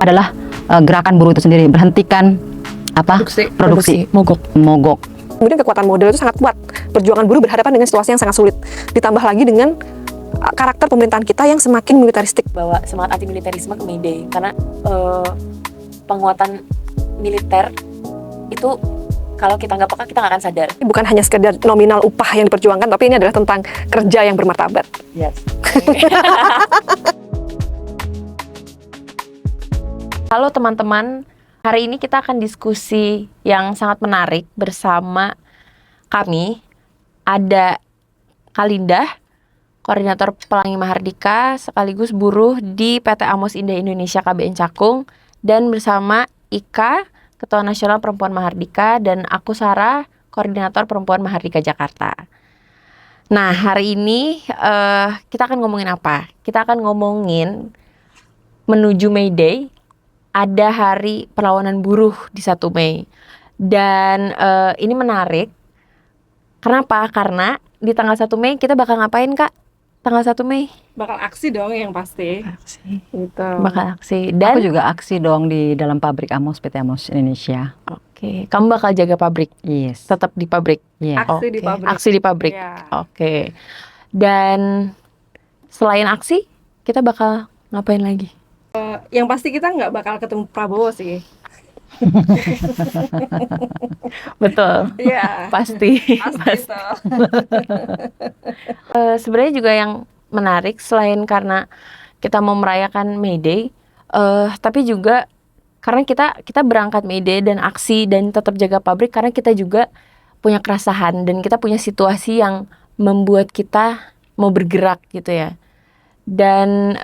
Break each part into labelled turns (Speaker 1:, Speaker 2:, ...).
Speaker 1: adalah gerakan buruh itu sendiri, berhentikan produksi mogok.
Speaker 2: Kemudian kekuatan modal itu sangat kuat. Perjuangan buruh berhadapan dengan situasi yang sangat sulit. Ditambah lagi dengan karakter pemerintahan kita yang semakin militeristik.
Speaker 3: Bawa semangat anti militerisme ke May Day karena penguatan militer itu kalau kita nggak peka kita nggak akan sadar.
Speaker 2: Bukan hanya sekedar nominal upah yang diperjuangkan, tapi ini adalah tentang kerja yang bermartabat.
Speaker 3: Yes. Halo teman-teman, hari ini kita akan diskusi yang sangat menarik bersama kami. Ada Kalinda, Koordinator Pelangi Mahardika, sekaligus buruh di PT Amos Indah Indonesia KBN Cakung, dan bersama Ika, Ketua Nasional Perempuan Mahardika, dan aku Sarah, Koordinator Perempuan Mahardika Jakarta. Nah, hari ini kita akan ngomongin apa? Kita akan ngomongin menuju May Day. Ada hari perlawanan buruh di 1 Mei. Dan ini menarik. Kenapa? Karena di tanggal 1 Mei kita bakal ngapain, Kak? Tanggal 1 Mei?
Speaker 4: Bakal aksi dong yang pasti.
Speaker 3: Aksi.
Speaker 4: Gitu.
Speaker 3: Bakal aksi. Dan
Speaker 1: Aku juga aksi dong di dalam pabrik Amos, PT Amos Indonesia.
Speaker 3: Oke, kamu bakal jaga pabrik?
Speaker 1: Yes.
Speaker 3: Tetap di pabrik?
Speaker 1: Yes.
Speaker 4: Aksi di
Speaker 3: Oke,
Speaker 4: pabrik.
Speaker 3: Aksi di pabrik.
Speaker 4: Ya.
Speaker 3: Oke. Dan selain aksi, kita bakal ngapain lagi?
Speaker 4: Yang pasti kita nggak bakal ketemu Prabowo sih.
Speaker 3: Betul.
Speaker 4: Iya.
Speaker 3: Pasti.
Speaker 4: Pasti itu.
Speaker 3: Sebenarnya juga yang menarik selain karena kita mau merayakan May Day, tapi juga karena kita berangkat May Day dan aksi dan tetap jaga pabrik karena kita juga punya keresahan dan kita punya situasi yang membuat kita mau bergerak gitu ya. Dan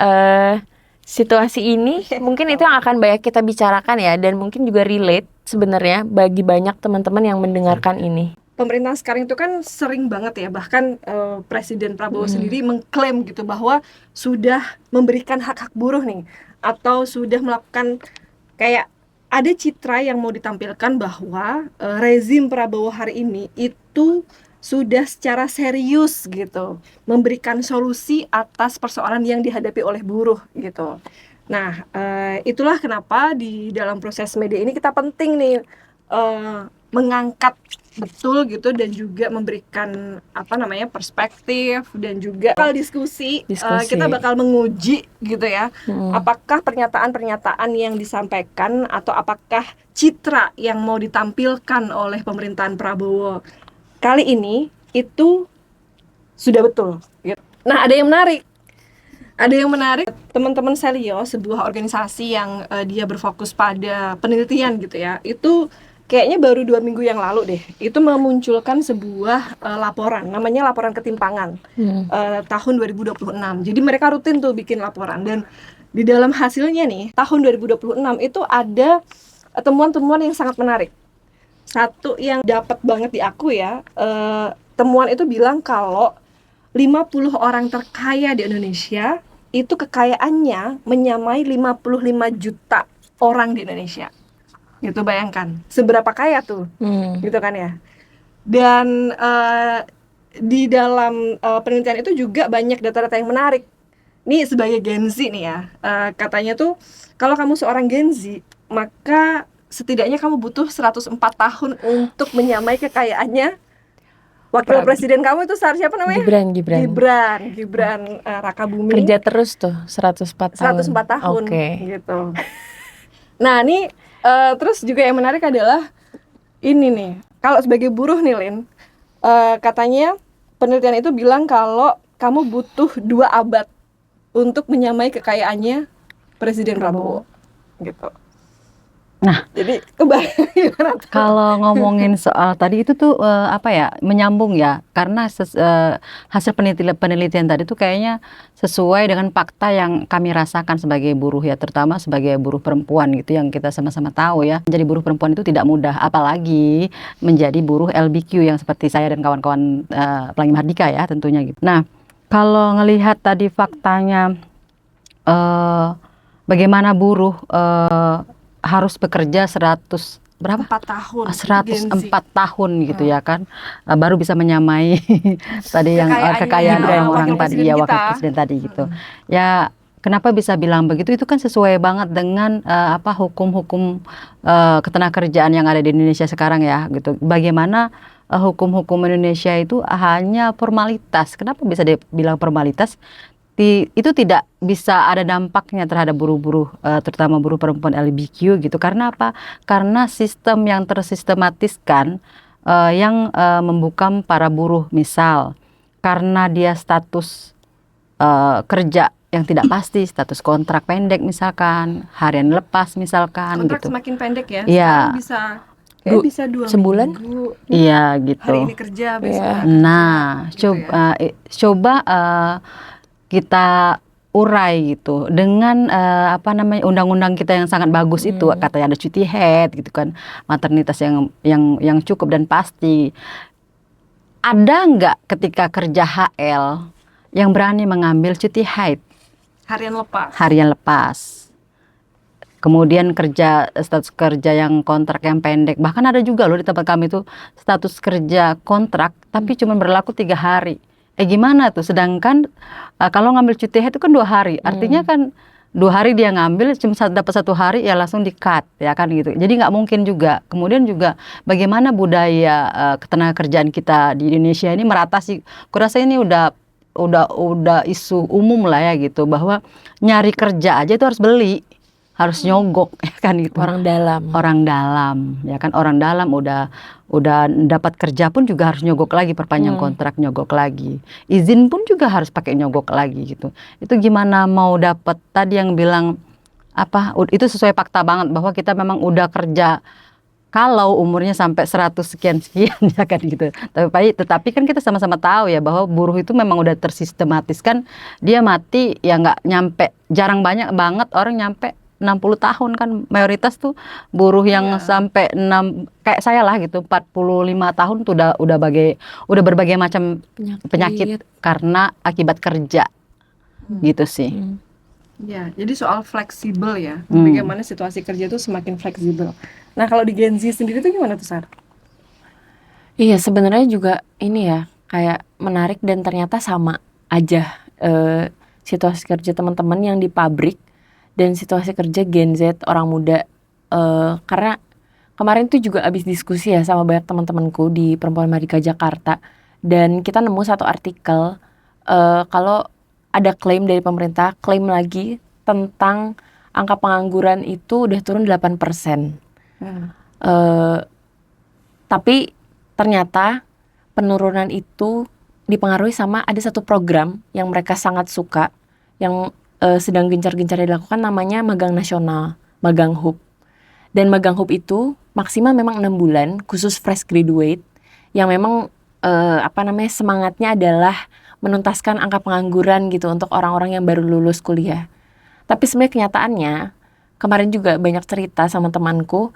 Speaker 3: situasi ini mungkin itu yang akan banyak kita bicarakan ya, dan mungkin juga relate sebenarnya bagi banyak teman-teman yang mendengarkan ini.
Speaker 4: Pemerintah sekarang itu kan sering banget ya, bahkan Presiden Prabowo sendiri mengklaim gitu bahwa sudah memberikan hak-hak buruh nih, atau sudah melakukan kayak ada citra yang mau ditampilkan bahwa rezim Prabowo hari ini itu sudah secara serius gitu memberikan solusi atas persoalan yang dihadapi oleh buruh gitu. Nah, itulah kenapa di dalam proses media ini kita penting nih mengangkat betul gitu dan juga memberikan perspektif dan juga bakal diskusi. Kita bakal menguji gitu ya, apakah pernyataan-pernyataan yang disampaikan atau apakah citra yang mau ditampilkan oleh pemerintahan Prabowo kali ini itu sudah betul gitu. Nah, ada yang menarik teman-teman Selio, sebuah organisasi yang dia berfokus pada penelitian gitu ya, itu kayaknya baru 2 minggu yang lalu deh, itu memunculkan sebuah laporan, namanya laporan ketimpangan tahun 2026. Jadi mereka rutin tuh bikin laporan, dan di dalam hasilnya nih tahun 2026 itu ada temuan-temuan yang sangat menarik. Satu yang dapat banget di aku ya, temuan itu bilang kalau 50 orang terkaya di Indonesia itu kekayaannya menyamai 55 juta orang di Indonesia. Gitu, bayangkan seberapa kaya tuh, gitu kan ya. Dan di dalam penelitian itu juga banyak data-data yang menarik. Nih sebagai Gen Z nih ya, katanya tuh kalau kamu seorang Gen Z, maka setidaknya kamu butuh 104 tahun untuk menyamai kekayaannya wakil presiden kamu itu siapa namanya? Gibran Rakabuming.
Speaker 3: Kerja terus tuh 104 tahun.
Speaker 4: 104 tahun
Speaker 3: Okay.
Speaker 4: gitu. Nah, ini terus juga yang menarik adalah ini nih. Kalau sebagai buruh nih, Lin, katanya penelitian itu bilang kalau kamu butuh 2 abad untuk menyamai kekayaannya Presiden Prabowo gitu.
Speaker 1: Nah,
Speaker 4: jadi kebayang gimana tuh?
Speaker 1: kalau ngomongin soal tadi itu tuh menyambung ya, karena hasil penelitian tadi tuh kayaknya sesuai dengan fakta yang kami rasakan sebagai buruh ya, terutama sebagai buruh perempuan gitu, yang kita sama-sama tahu ya, menjadi buruh perempuan itu tidak mudah, apalagi menjadi buruh LBQ yang seperti saya dan kawan-kawan Pelangi Mahardika ya tentunya gitu. Nah, kalau ngelihat tadi faktanya bagaimana buruh harus bekerja 104
Speaker 4: tahun.
Speaker 1: 104 tahun gitu ya kan, baru bisa menyamai tadi yang kekayaan orang-orang tadi ya, wakil presiden tadi gitu. Ya Kenapa bisa bilang begitu? Itu kan sesuai banget dengan hukum-hukum ketenagakerjaan yang ada di Indonesia sekarang ya, gitu. Bagaimana hukum-hukum Indonesia itu hanya formalitas. Kenapa bisa dibilang formalitas? Itu tidak bisa ada dampaknya terhadap buruh-buruh, terutama buruh perempuan LGBTQ gitu. Karena apa? Karena sistem yang tersistematiskan yang membungkam para buruh, misal karena dia status kerja yang tidak pasti, status kontrak pendek misalkan, harian lepas misalkan
Speaker 4: Kontrak
Speaker 1: gitu.
Speaker 4: semakin pendek ya.
Speaker 1: Iya.
Speaker 4: Sekarang bisa 2
Speaker 3: sebulan?
Speaker 4: minggu.
Speaker 1: Iya gitu.
Speaker 4: Hari ini kerja, besok
Speaker 3: Iya.
Speaker 4: nggak kerja,
Speaker 1: Nah,
Speaker 4: gitu
Speaker 1: coba kita urai gitu dengan undang-undang kita yang sangat bagus itu, katanya ada cuti haid gitu kan, maternitas yang cukup dan pasti. Ada nggak ketika kerja HL yang berani mengambil cuti haid
Speaker 4: harian lepas.
Speaker 1: kemudian status kerja yang kontrak yang pendek, bahkan ada juga loh di tempat kami itu status kerja kontrak tapi cuma berlaku 3 hari. Gimana tuh? Sedangkan kalau ngambil cuti haid itu kan 2 hari, artinya kan 2 hari dia ngambil cuma dapat 1 hari ya langsung di-cut ya kan gitu. Jadi nggak mungkin juga. Kemudian juga bagaimana budaya ketenagakerjaan kita di Indonesia ini merata sih. Kurasa ini udah isu umum lah ya gitu, bahwa nyari kerja aja itu harus beli, harus nyogok ya kan gitu.
Speaker 3: Orang dalam
Speaker 1: Ya kan, orang dalam udah dapat kerja pun juga harus nyogok lagi, perpanjang kontrak nyogok lagi, izin pun juga harus pakai nyogok lagi gitu. Itu gimana mau dapat tadi yang bilang itu sesuai fakta banget bahwa kita memang udah kerja kalau umurnya sampai 100 sekian ya kan gitu. Tetapi kan kita sama-sama tahu ya bahwa buruh itu memang udah tersistematiskan, dia mati ya nggak nyampe, jarang banyak banget orang nyampe 60 tahun kan, mayoritas tuh buruh yang sampai kayak saya lah gitu, 45 tahun tuh udah berbagai macam penyakit karena akibat kerja. Gitu sih.
Speaker 4: Ya, jadi soal fleksibel ya. Bagaimana situasi kerja itu semakin fleksibel. Nah, kalau di Gen Z sendiri tuh gimana tuh, Sar?
Speaker 3: Iya, sebenarnya juga ini ya, kayak menarik dan ternyata sama aja situasi kerja teman-teman yang di pabrik dan situasi kerja Gen Z orang muda. Karena kemarin tuh juga abis diskusi ya sama banyak teman-temanku di Perempuan Merdeka Jakarta, dan kita nemu satu artikel kalau ada klaim dari pemerintah, klaim lagi tentang angka pengangguran itu udah turun 8%. Tapi ternyata penurunan itu dipengaruhi sama ada satu program yang mereka sangat suka, yang sedang gencar-gencarnya dilakukan, namanya Magang Nasional, Magang Hub. Dan Magang Hub itu maksimal memang 6 bulan, khusus fresh graduate, yang memang semangatnya adalah menuntaskan angka pengangguran gitu untuk orang-orang yang baru lulus kuliah. Tapi sebenarnya kenyataannya, kemarin juga banyak cerita sama temanku,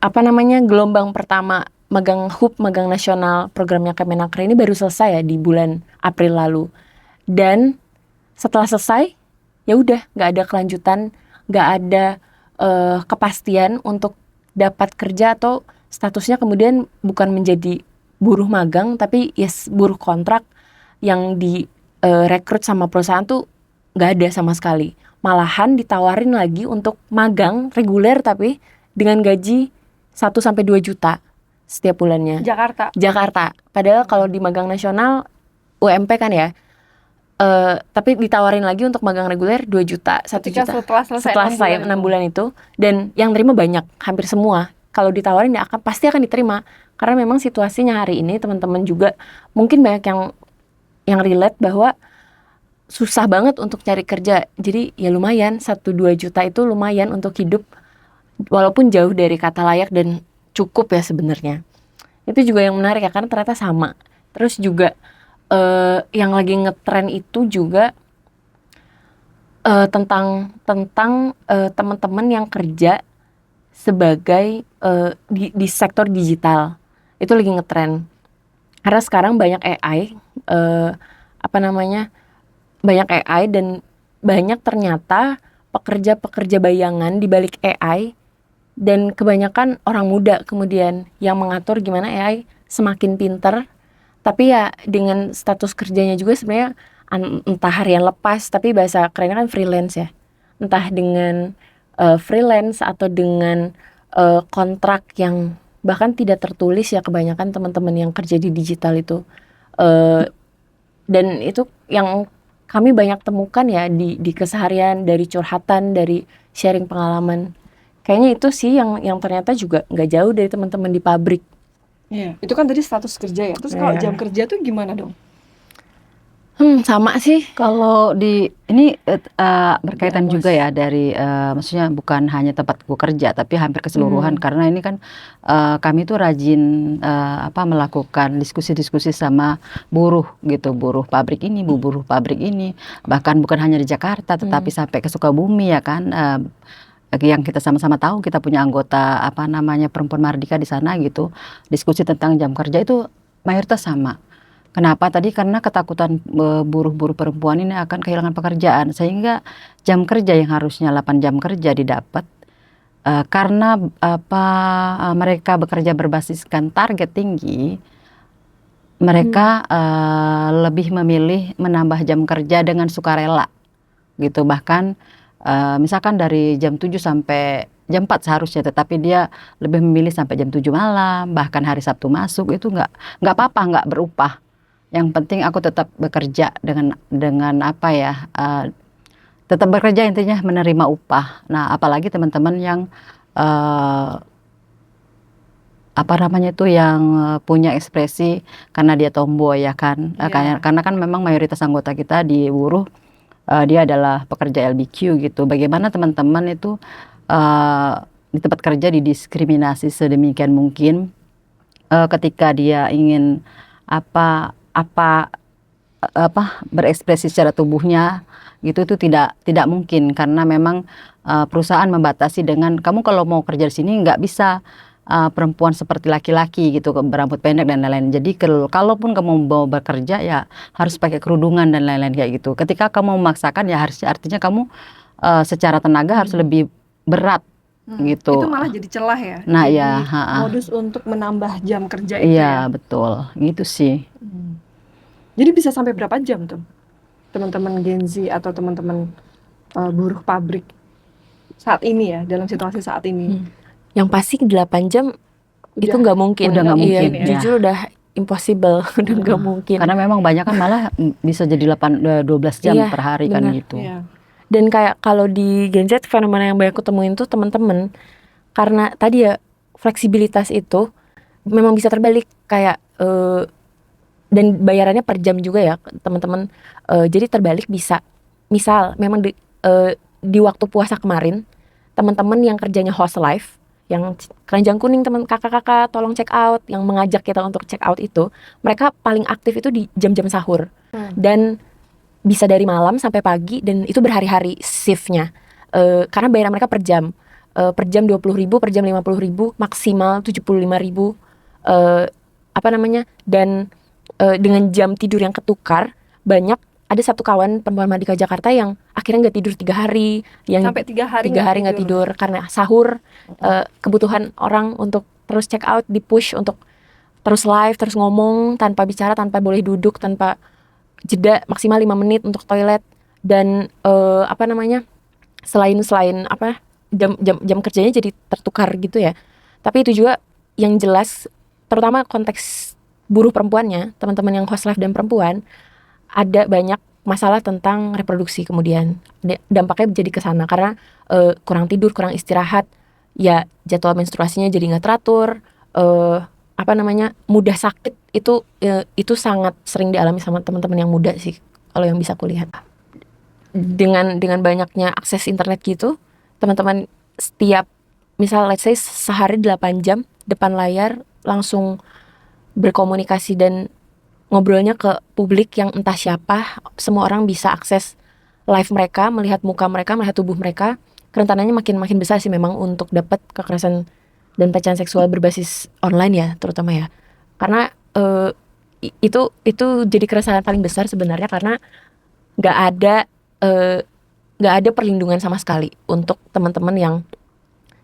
Speaker 3: gelombang pertama Magang Hub, Magang Nasional programnya Kemenaker ini baru selesai ya di bulan April lalu. Dan setelah selesai, ya udah nggak ada kelanjutan, nggak ada kepastian untuk dapat kerja, atau statusnya kemudian bukan menjadi buruh magang, tapi buruh kontrak yang direkrut sama perusahaan tuh nggak ada sama sekali. Malahan ditawarin lagi untuk magang reguler tapi dengan gaji 1-2 juta setiap bulannya. Jakarta. Padahal kalau di magang nasional UMP kan ya. Tapi ditawarin lagi untuk magang reguler 2 juta, 1 juta. Setelah selesai 6 bulan itu. Dan yang terima banyak, hampir semua. Kalau ditawarin ya pasti akan diterima. Karena memang situasinya hari ini teman-teman juga mungkin banyak yang relate bahwa susah banget untuk cari kerja. Jadi ya lumayan, 1-2 juta itu lumayan untuk hidup, walaupun jauh dari kata layak dan cukup ya sebenarnya. Itu juga yang menarik ya, karena ternyata sama. Terus juga yang lagi ngetren itu juga tentang teman-teman yang kerja sebagai di sektor digital. Itu lagi ngetren. Karena sekarang banyak AI, banyak AI dan banyak ternyata pekerja-pekerja bayangan di balik AI, dan kebanyakan orang muda kemudian yang mengatur gimana AI semakin pinter, tapi ya dengan status kerjanya juga sebenarnya entah harian lepas, tapi bahasa kerennya kan freelance ya. Entah dengan freelance atau dengan kontrak yang bahkan tidak tertulis ya, kebanyakan teman-teman yang kerja di digital itu. Dan itu yang kami banyak temukan ya di keseharian, dari curhatan, dari sharing pengalaman. Kayaknya itu sih yang ternyata juga nggak jauh dari teman-teman di pabrik.
Speaker 4: Iya. Itu kan tadi status kerja ya. Terus kalau
Speaker 3: Iya.
Speaker 4: jam kerja tuh gimana dong?
Speaker 3: Sama sih.
Speaker 1: Kalau di ini berkaitan
Speaker 4: Bos.
Speaker 1: juga ya dari maksudnya bukan hanya tempat gue kerja tapi hampir keseluruhan, karena ini kan kami tuh rajin melakukan diskusi-diskusi sama buruh gitu, buruh pabrik ini, buruh pabrik ini, bahkan bukan hanya di Jakarta tetapi sampai ke Sukabumi ya kan. Yang kita sama-sama tahu, kita punya anggota perempuan Mardika di sana gitu. Diskusi tentang jam kerja itu mayoritas sama. Kenapa tadi? Karena ketakutan buruh-buruh perempuan ini akan kehilangan pekerjaan, sehingga jam kerja yang harusnya 8 jam kerja didapat karena mereka bekerja berbasiskan target tinggi, mereka lebih memilih menambah jam kerja dengan sukarela gitu. Bahkan misalkan dari jam 7 sampai jam 4 seharusnya, tetapi dia lebih memilih sampai jam 7 malam, bahkan hari Sabtu masuk, itu nggak apa-apa, nggak berupah. Yang penting aku tetap bekerja dengan tetap bekerja, intinya menerima upah. Nah, apalagi teman-teman yang yang punya ekspresi karena dia tomboy ya kan. Karena kan memang mayoritas anggota kita di buruh dia adalah pekerja LBQ gitu. Bagaimana teman-teman itu di tempat kerja didiskriminasi sedemikian mungkin ketika dia ingin berekspresi secara tubuhnya gitu, itu tidak mungkin, karena memang perusahaan membatasi dengan kamu kalau mau kerja di sini nggak bisa perempuan seperti laki-laki gitu, berambut pendek dan lain-lain. Jadi kalaupun kamu mau bekerja ya harus pakai kerudungan dan lain-lain kayak gitu. Ketika kamu memaksakan ya artinya kamu secara tenaga harus lebih berat gitu.
Speaker 4: Itu malah jadi celah ya.
Speaker 1: Nah,
Speaker 4: jadi
Speaker 1: ya,
Speaker 4: modus untuk menambah jam kerja itu
Speaker 1: iya
Speaker 4: ya.
Speaker 1: betul, gitu sih.
Speaker 4: Jadi bisa sampai berapa jam tuh teman-teman Gen Z atau teman-teman buruh pabrik saat ini ya, dalam situasi saat ini?
Speaker 3: Yang pasti 8 jam itu nggak mungkin.
Speaker 1: Udah nggak mungkin,
Speaker 3: Iya,
Speaker 1: ya.
Speaker 3: jujur udah impossible, udah nggak mungkin.
Speaker 1: Karena memang banyak kan malah bisa jadi 12 jam
Speaker 3: Iya,
Speaker 1: per hari kan
Speaker 3: benar.
Speaker 1: gitu.
Speaker 4: Iya.
Speaker 3: Dan kayak kalau di Gen Z, fenomena yang banyak aku temuin tuh teman-teman, karena tadi ya fleksibilitas itu memang bisa terbalik, kayak dan bayarannya per jam juga ya teman-teman. Jadi terbalik bisa, misal memang di waktu puasa kemarin, teman-teman yang kerjanya host live, yang keranjang kuning, teman kakak-kakak tolong check out, yang mengajak kita untuk check out itu, mereka paling aktif itu di jam-jam sahur. Dan bisa dari malam sampai pagi, dan itu berhari-hari shiftnya. Karena bayaran mereka per jam 20.000, per jam 50.000, maksimal 75.000. Dan dengan jam tidur yang ketukar, banyak, ada satu kawan perempuan Mardika Jakarta yang akhirnya nggak tidur 3 hari, yang
Speaker 4: Sampai 3 hari
Speaker 3: 3 hari nggak tidur karena sahur. Kebutuhan orang untuk terus check out, di push untuk terus live, terus ngomong tanpa bicara, tanpa boleh duduk, tanpa jeda maksimal 5 menit untuk toilet. Dan selain jam kerjanya jadi tertukar gitu ya. Tapi itu juga yang jelas, terutama konteks buruh perempuannya, teman-teman yang host live dan perempuan, ada banyak masalah tentang reproduksi. Kemudian dampaknya jadi ke sana karena kurang tidur, kurang istirahat, ya jadwal menstruasinya jadi nggak teratur, mudah sakit. Itu sangat sering dialami sama teman-teman yang muda sih, kalau yang bisa kulihat. Dengan banyaknya akses internet gitu, teman-teman setiap, misal let's say sehari 8 jam depan layar, langsung berkomunikasi dan ngobrolnya ke publik yang entah siapa. Semua orang bisa akses live mereka, melihat muka mereka, melihat tubuh mereka. Kerentanannya makin besar sih memang untuk dapat kekerasan dan pelecehan seksual berbasis online ya, terutama ya. Karena itu jadi keresahan paling besar sebenarnya, karena nggak ada perlindungan sama sekali untuk teman-teman yang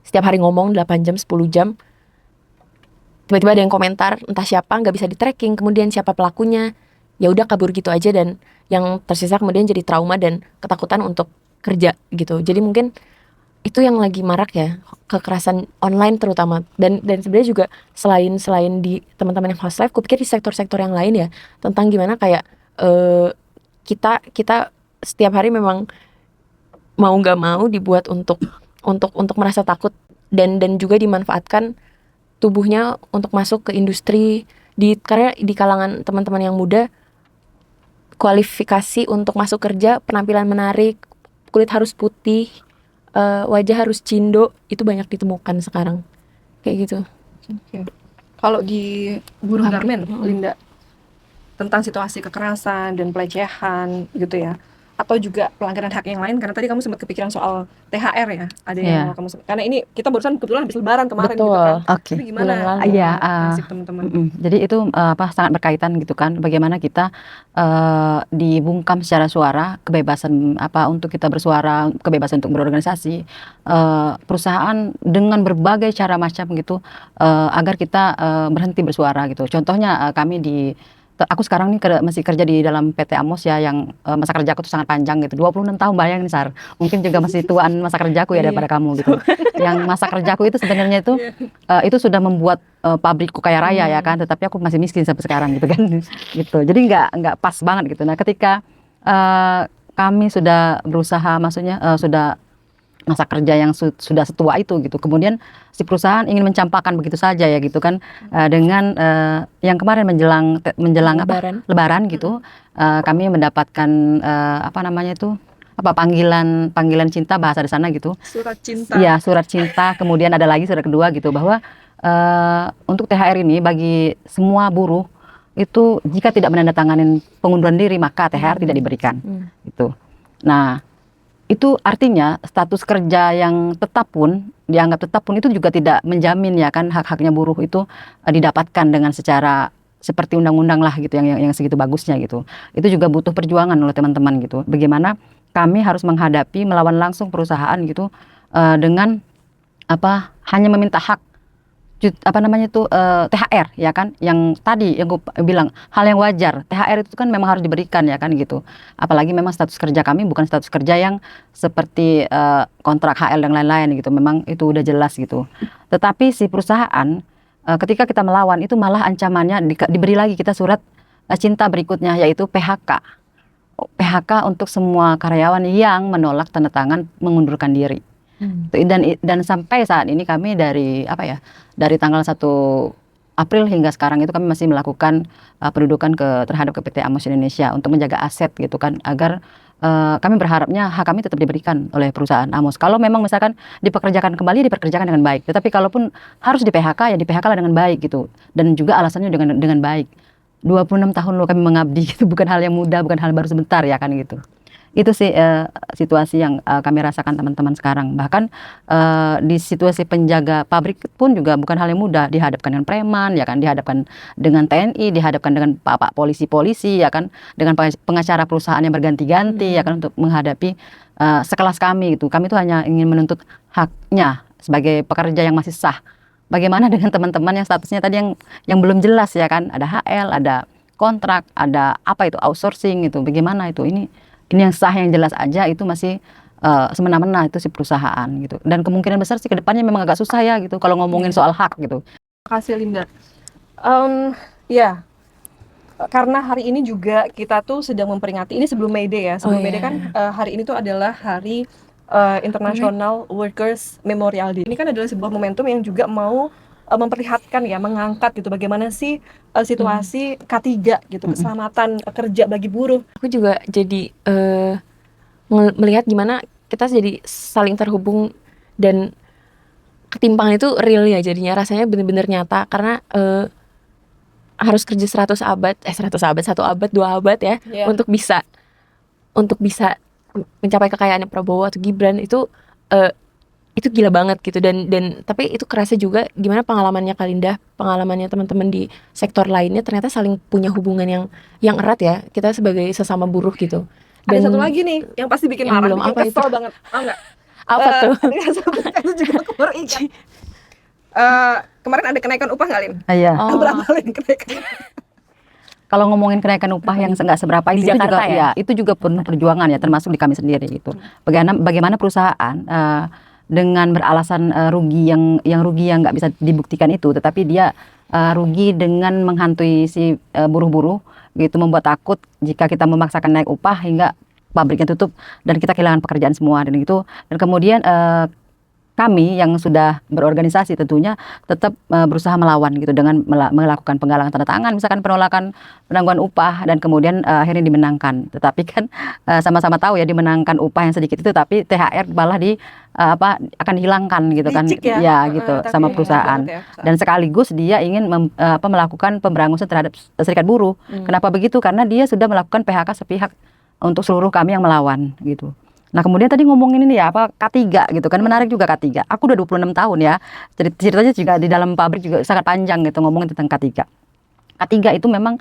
Speaker 3: setiap hari ngomong 8 jam, 10 jam. Tiba-tiba ada yang komentar, entah siapa, nggak bisa di-tracking, kemudian siapa pelakunya. ya udah kabur gitu aja, dan yang tersisa kemudian jadi trauma dan ketakutan untuk kerja gitu. Jadi mungkin itu yang lagi marak ya, kekerasan online terutama, dan sebenarnya juga selain di teman-teman yang house life, kupikir di sektor-sektor yang lain ya, tentang gimana kayak kita setiap hari memang mau nggak mau dibuat untuk merasa takut, dan juga dimanfaatkan tubuhnya untuk masuk ke industri, karena di kalangan teman-teman yang muda, kualifikasi untuk masuk kerja, penampilan menarik, kulit harus putih, wajah harus cindo, itu banyak ditemukan sekarang kayak gitu.
Speaker 4: Oke. Kalau di buruh garmen, Linda, tentang situasi kekerasan dan pelecehan gitu ya, atau juga pelanggaran hak yang lain, karena tadi kamu sempat kepikiran soal THR ya, ada yang
Speaker 1: Iya.
Speaker 4: mau kamu karena ini kita barusan kebetulan habis lebaran kemarin gitu
Speaker 3: Betul.
Speaker 4: kan.
Speaker 1: Oke.
Speaker 4: Tapi gimana
Speaker 3: Bulan lalu.
Speaker 1: Iya,
Speaker 4: nasib teman-teman?
Speaker 1: Jadi itu sangat berkaitan gitu kan, bagaimana kita dibungkam secara suara, kebebasan untuk kita bersuara, kebebasan untuk berorganisasi, perusahaan dengan berbagai cara macam gitu, agar kita berhenti bersuara gitu. Contohnya aku sekarang nih masih kerja di dalam PT Amos ya, yang masa kerjaku tuh sangat panjang gitu, 26 tahun, bayangin Sar, mungkin juga masih tuaan masa kerjaku ya daripada kamu gitu. Yang masa kerjaku itu sebenarnya itu sudah membuat pabrikku kaya raya ya kan, tetapi aku masih miskin sampai sekarang gitu kan. Gitu, jadi nggak pas banget gitu. Nah ketika kami sudah berusaha, maksudnya sudah masa kerja yang sudah setua itu gitu, kemudian si perusahaan ingin mencampakkan begitu saja ya gitu kan, dengan yang kemarin menjelang Lebaran gitu, kami mendapatkan panggilan cinta, bahasa di sana gitu.
Speaker 4: Surat cinta.
Speaker 1: Iya, surat cinta. Kemudian ada lagi surat kedua gitu, bahwa untuk THR ini bagi semua buruh itu, jika tidak menandatangani pengunduran diri maka THR tidak diberikan. Gitu. Nah, itu artinya status kerja yang dianggap tetap pun itu juga tidak menjamin ya kan, hak-haknya buruh itu didapatkan dengan secara seperti undang-undang lah gitu, yang segitu bagusnya gitu. Itu juga butuh perjuangan oleh teman-teman gitu. Bagaimana kami harus melawan langsung perusahaan gitu, dengan hanya meminta hak THR ya kan, yang tadi yang gue bilang hal yang wajar. THR itu kan memang harus diberikan ya kan gitu, apalagi memang status kerja kami bukan status kerja yang seperti kontrak HL dan lain-lain gitu, memang itu udah jelas gitu. Tetapi si perusahaan ketika kita melawan itu malah ancamannya diberi lagi kita surat cinta berikutnya, yaitu PHK untuk semua karyawan yang menolak tanda tangan mengundurkan diri. Dan sampai saat ini kami dari tanggal 1 April hingga sekarang itu kami masih melakukan pendudukan terhadap PT Amos Indonesia untuk menjaga aset gitu kan, agar kami berharapnya hak kami tetap diberikan oleh perusahaan Amos. Kalau memang misalkan dipekerjakan kembali, dipekerjakan dengan baik. Tetapi kalaupun harus di PHK, ya di PHK lah dengan baik gitu. Dan juga alasannya dengan baik. 26 tahun loh kami mengabdi gitu, bukan hal yang mudah, bukan hal baru sebentar ya kan gitu. Itu sih situasi yang kami rasakan teman-teman sekarang. Bahkan di situasi penjaga pabrik pun juga bukan hal yang mudah, dihadapkan dengan preman ya kan, dihadapkan dengan TNI, dihadapkan dengan pak polisi ya kan, dengan pengacara perusahaan yang berganti-ganti ya kan, untuk menghadapi sekelas kami gitu. Kami itu hanya ingin menuntut haknya sebagai pekerja yang masih sah. Bagaimana dengan teman-teman yang statusnya tadi yang belum jelas ya kan, ada HL, ada kontrak, ada outsourcing itu, bagaimana itu? Ini yang sah, yang jelas aja, itu masih semena-mena itu si perusahaan gitu. Dan kemungkinan besar sih kedepannya memang agak susah ya gitu kalau ngomongin soal hak gitu.
Speaker 4: Terima kasih Linda. Ya, karena hari ini juga kita tuh sedang memperingati, ini sebelum May Day ya. Sebelum May Day kan hari ini tuh adalah hari International Workers Memorial Day. Ini kan adalah sebuah momentum yang juga mau memperlihatkan ya, mengangkat gitu bagaimana sih situasi K3 gitu, keselamatan kerja bagi buruh.
Speaker 3: Aku juga jadi melihat gimana kita jadi saling terhubung, dan ketimpangan itu real ya, jadinya rasanya benar-benar nyata, karena harus kerja 1 abad, 1 abad, 2 abad ya, untuk bisa mencapai kekayaannya Prabowo atau Gibran. Itu gila banget gitu, dan tapi itu kerasa juga gimana pengalamannya Kalinda, pengalamannya teman-teman di sektor lainnya, ternyata saling punya hubungan yang erat ya, kita sebagai sesama buruh gitu. Dan
Speaker 4: ada satu lagi nih yang pasti bikin
Speaker 3: yang
Speaker 4: marah,
Speaker 3: belum
Speaker 4: bikin
Speaker 3: apa
Speaker 4: kesel
Speaker 3: itu?
Speaker 4: banget. Enggak.
Speaker 3: Apa tuh?
Speaker 4: Itu juga aku baru ingat. Kemarin ada kenaikan upah nggak, Lin?
Speaker 1: Iya.
Speaker 4: Berapa Lin kenaikan?
Speaker 1: kalau ngomongin kenaikan upah yang nggak seberapa
Speaker 3: Di
Speaker 1: itu
Speaker 3: Jakarta
Speaker 1: juga
Speaker 3: ya?
Speaker 1: itu juga penuh perjuangan ya, termasuk di kami sendiri gitu. Bagaimana perusahaan dengan beralasan rugi yang nggak bisa dibuktikan itu, tetapi dia rugi dengan menghantui si buruh-buruh gitu, membuat takut jika kita memaksakan naik upah hingga pabriknya tutup dan kita kehilangan pekerjaan semua dan gitu. Dan kemudian kami yang sudah berorganisasi tentunya tetap berusaha melawan gitu dengan melakukan penggalangan tanda tangan, misalkan penolakan penangguhan upah, dan kemudian akhirnya dimenangkan. Tetapi kan sama-sama tahu ya, dimenangkan upah yang sedikit itu, tapi THR malah akan dihilangkan gitu kan,
Speaker 4: Licik ya?
Speaker 1: gitu
Speaker 4: Tapi
Speaker 1: sama
Speaker 4: enak
Speaker 1: perusahaan.
Speaker 4: banget ya, perusahaan.
Speaker 1: Dan sekaligus dia ingin melakukan pemberangusan terhadap serikat buruh. Kenapa begitu? Karena dia sudah melakukan PHK sepihak untuk seluruh kami yang melawan gitu. Nah kemudian tadi ngomongin ini ya K3 gitu kan, menarik juga K3. Aku udah 26 tahun ya, ceritanya juga di dalam pabrik juga sangat panjang gitu ngomongin tentang K3. K3 itu memang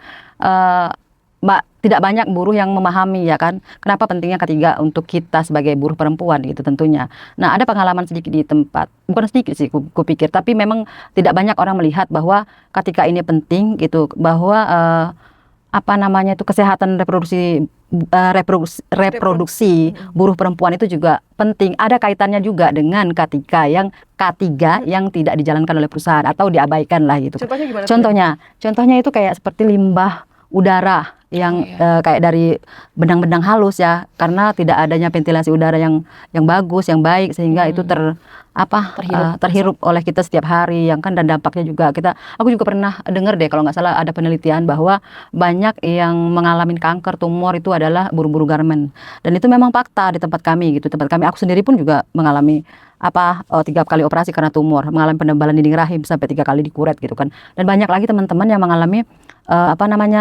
Speaker 1: tidak banyak buruh yang memahami ya kan, kenapa pentingnya K3 untuk kita sebagai buruh perempuan gitu tentunya. Nah ada pengalaman sedikit di tempat, bukan sedikit sih kupikir, tapi memang tidak banyak orang melihat bahwa K3 ini penting gitu, bahwa kesehatan reproduksi buruh perempuan itu juga penting. Ada kaitannya juga dengan K3 yang tidak dijalankan oleh perusahaan atau diabaikan lah gitu.
Speaker 4: Contohnya gimana?
Speaker 1: Contohnya itu kayak seperti limbah udara yang kayak dari benang-benang halus ya, karena tidak adanya ventilasi udara yang bagus, yang baik, sehingga itu terhirup oleh kita setiap hari yang kan, dan dampaknya juga aku juga pernah dengar deh kalau nggak salah ada penelitian bahwa banyak yang mengalami kanker tumor itu adalah buruh-buruh garmen, dan itu memang fakta di tempat kami gitu. Tempat kami, aku sendiri pun juga mengalami 3 kali operasi karena tumor, mengalami penebalan dinding rahim sampai 3 kali dikuret gitu kan, dan banyak lagi teman-teman yang mengalami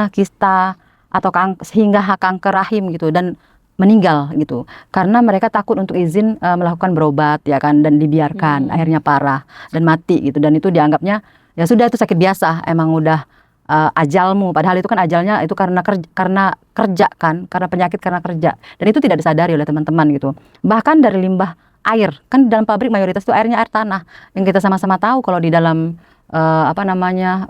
Speaker 1: kista atau sehingga kanker rahim gitu, dan meninggal gitu karena mereka takut untuk izin melakukan berobat ya kan, dan dibiarkan akhirnya parah dan mati gitu. Dan itu dianggapnya ya sudah, itu sakit biasa, emang udah ajalmu, padahal itu kan ajalnya itu karena kerja kan, karena penyakit karena kerja, dan itu tidak disadari oleh teman-teman gitu. Bahkan dari limbah air, kan dalam pabrik mayoritas itu airnya air tanah, yang kita sama-sama tahu kalau di dalam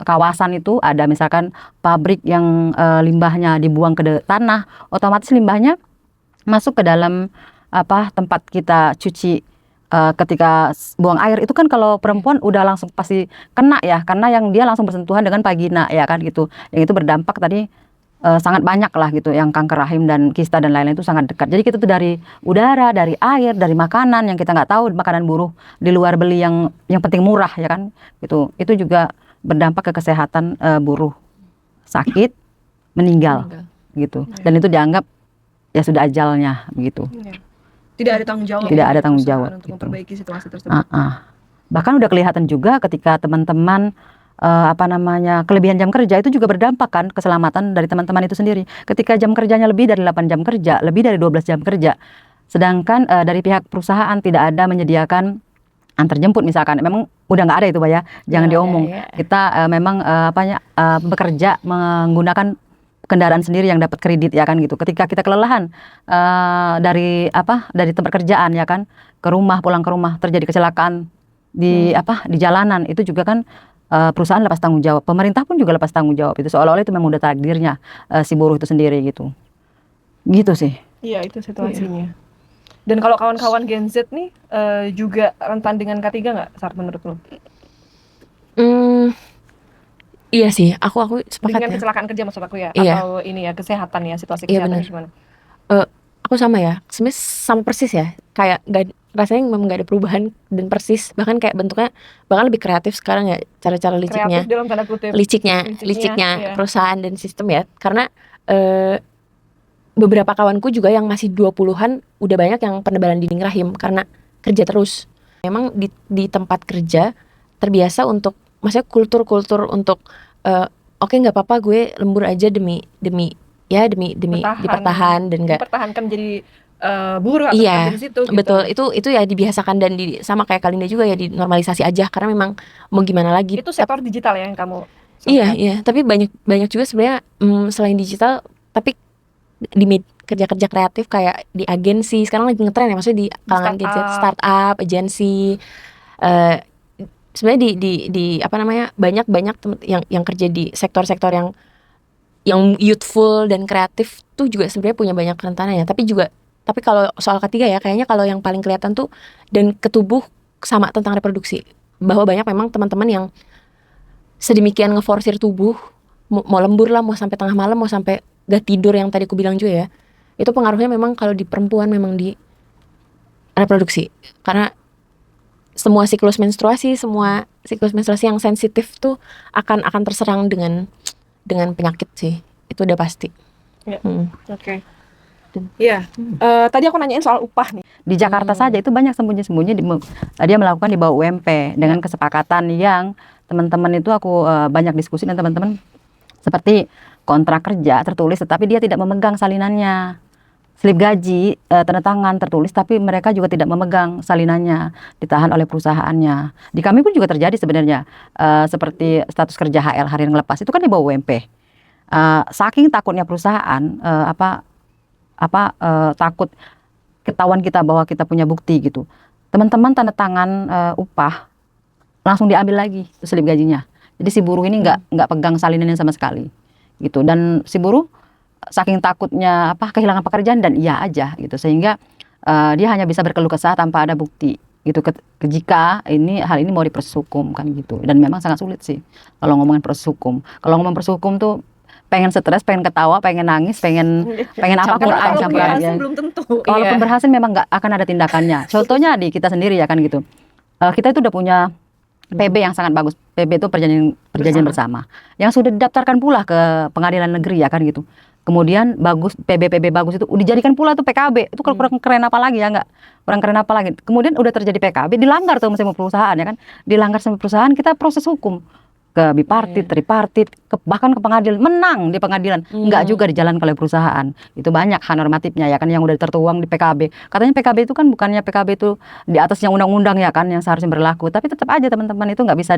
Speaker 1: kawasan itu ada misalkan pabrik yang limbahnya dibuang ke tanah, otomatis limbahnya masuk ke dalam tempat kita cuci ketika buang air. Itu kan kalau perempuan udah langsung pasti kena ya, karena yang dia langsung bersentuhan dengan vagina ya kan gitu, yang itu berdampak tadi sangat banyak lah gitu, yang kanker rahim dan kista dan lain-lain itu sangat dekat. Jadi kita tuh dari udara, dari air, dari makanan yang kita nggak tahu, makanan buruh di luar beli yang penting murah ya kan gitu, itu juga berdampak ke kesehatan buruh, sakit, meninggal gitu, dan itu dianggap ya sudah ajalnya begitu.
Speaker 4: Tidak ada tanggung jawab.
Speaker 1: Tidak ada tanggung jawab
Speaker 4: untuk
Speaker 1: gitu.
Speaker 4: memperbaiki situasi tersebut.
Speaker 1: Bahkan udah kelihatan juga ketika teman-teman kelebihan jam kerja itu juga berdampak kan keselamatan dari teman-teman itu sendiri. Ketika jam kerjanya lebih dari 8 jam kerja, lebih dari 12 jam kerja, sedangkan dari pihak perusahaan tidak ada menyediakan antar jemput misalkan, memang udah nggak ada itu Pak ya, jangan diomong. Kita memang bekerja menggunakan kendaraan sendiri yang dapat kredit ya kan gitu. Ketika kita kelelahan dari tempat kerjaan ya kan ke rumah, pulang ke rumah, terjadi kecelakaan di jalanan, itu juga kan perusahaan lepas tanggung jawab, pemerintah pun juga lepas tanggung jawab. Itu seolah-olah itu memang udah takdirnya si buruh itu sendiri gitu sih.
Speaker 4: Iya, itu situasinya. Dan kalau kawan-kawan Gen Z nih juga rentan dengan K3 nggak, Sar, menurut lo?
Speaker 3: Iya sih, aku sepakat
Speaker 4: Dengan
Speaker 3: ya.
Speaker 4: kecelakaan kerja maksud aku ya,
Speaker 3: Iya.
Speaker 4: atau ini ya, kesehatan ya, situasi
Speaker 3: Iya,
Speaker 4: kesehatan
Speaker 3: benar.
Speaker 4: gimana?
Speaker 3: Aku sama ya, sebenarnya sama persis ya, kayak rasanya memang gak ada perubahan dan persis, bahkan kayak bentuknya bahkan lebih kreatif sekarang ya, cara-cara liciknya,
Speaker 4: Kreatif dalam tanda kutip.
Speaker 3: liciknya
Speaker 4: iya.
Speaker 3: perusahaan dan sistem ya, karena beberapa kawanku juga yang masih 20-an udah banyak yang penebalan dinding rahim karena kerja terus. Memang di tempat kerja terbiasa untuk, maksudnya kultur untuk oke, nggak apa-apa gue lembur aja demi dipertahan dan nggak
Speaker 4: Mempertahankan jadi buruh atau
Speaker 3: Iya,
Speaker 4: kerja di situ gitu.
Speaker 3: betul, itu ya dibiasakan dan sama kayak Kalinda juga ya, dinormalisasi aja karena memang mau gimana lagi.
Speaker 4: Itu sektor digital ya yang kamu
Speaker 3: Iya, tapi banyak juga sebenarnya selain digital, tapi di kerja-kerja kreatif kayak di agensi sekarang lagi ngetren ya, maksudnya di kalangan gadget, startup, agensi. Sebenarnya di banyak yang kerja di sektor-sektor yang yang youthful dan kreatif tuh juga sebenarnya punya banyak kerentanannya. Tapi kalau soal ketiga ya, kayaknya kalau yang paling kelihatan tuh dan ke tubuh sama tentang reproduksi. Bahwa banyak memang teman-teman yang sedemikian ngeforsir tubuh, mau lembur lah, mau sampai tengah malam, mau sampai gak tidur yang tadi aku bilang juga ya. Itu pengaruhnya memang kalau di perempuan memang di reproduksi. Karena semua siklus menstruasi yang sensitif tuh akan terserang dengan penyakit sih. Itu udah pasti.
Speaker 2: Ya.
Speaker 3: Hmm.
Speaker 2: Oke. Iya. Tadi aku nanyain soal upah nih.
Speaker 1: Di Jakarta saja itu banyak sembunyi-sembunyi dia melakukan di bawah UMP dengan kesepakatan yang teman-teman itu aku banyak diskusi dengan teman-teman seperti kontrak kerja tertulis tetapi dia tidak memegang salinannya. Slip gaji tanda tangan tertulis tapi mereka juga tidak memegang salinannya, ditahan oleh perusahaannya. Di kami pun juga terjadi sebenarnya seperti status kerja HL hari yang lepas itu kan di bawah UMP. Saking takutnya perusahaan takut ketahuan kita bahwa kita punya bukti gitu. Teman-teman tanda tangan upah langsung diambil lagi itu slip gajinya. Jadi si buruh ini nggak pegang salinannya sama sekali gitu. Dan si buruh saking takutnya kehilangan pekerjaan dan iya aja gitu sehingga dia hanya bisa berkeluh kesah tanpa ada bukti gitu jika hal ini mau diproses hukum kan gitu. Dan memang sangat sulit sih kalau ngomongin proses hukum. Kalau ngomongin proses hukum tuh pengen stres, pengen ketawa, pengen nangis, pengen apapun campur aja.
Speaker 4: Belum tentu.
Speaker 1: Walaupun berhasil memang nggak akan ada tindakannya. Contohnya di kita sendiri ya kan gitu. Kita itu udah punya PB yang sangat bagus. PB itu perjanjian bersama. Yang sudah didaftarkan pula ke pengadilan negeri ya kan gitu. Kemudian bagus PB bagus itu dijadikan pula tuh PKB. Itu kurang keren apa lagi ya enggak? Kurang keren apa lagi. Kemudian udah terjadi PKB dilanggar tuh sama perusahaan ya kan. Dilanggar sama perusahaan kita proses hukum ke bipartit, tripartit, bahkan ke pengadilan, menang di pengadilan, enggak juga dijalankan oleh perusahaan. Itu banyak hak normatifnya ya kan yang udah tertuang di PKB. Katanya PKB itu kan bukannya PKB itu di atasnya undang-undang ya kan yang seharusnya berlaku, tapi tetap aja teman-teman itu nggak bisa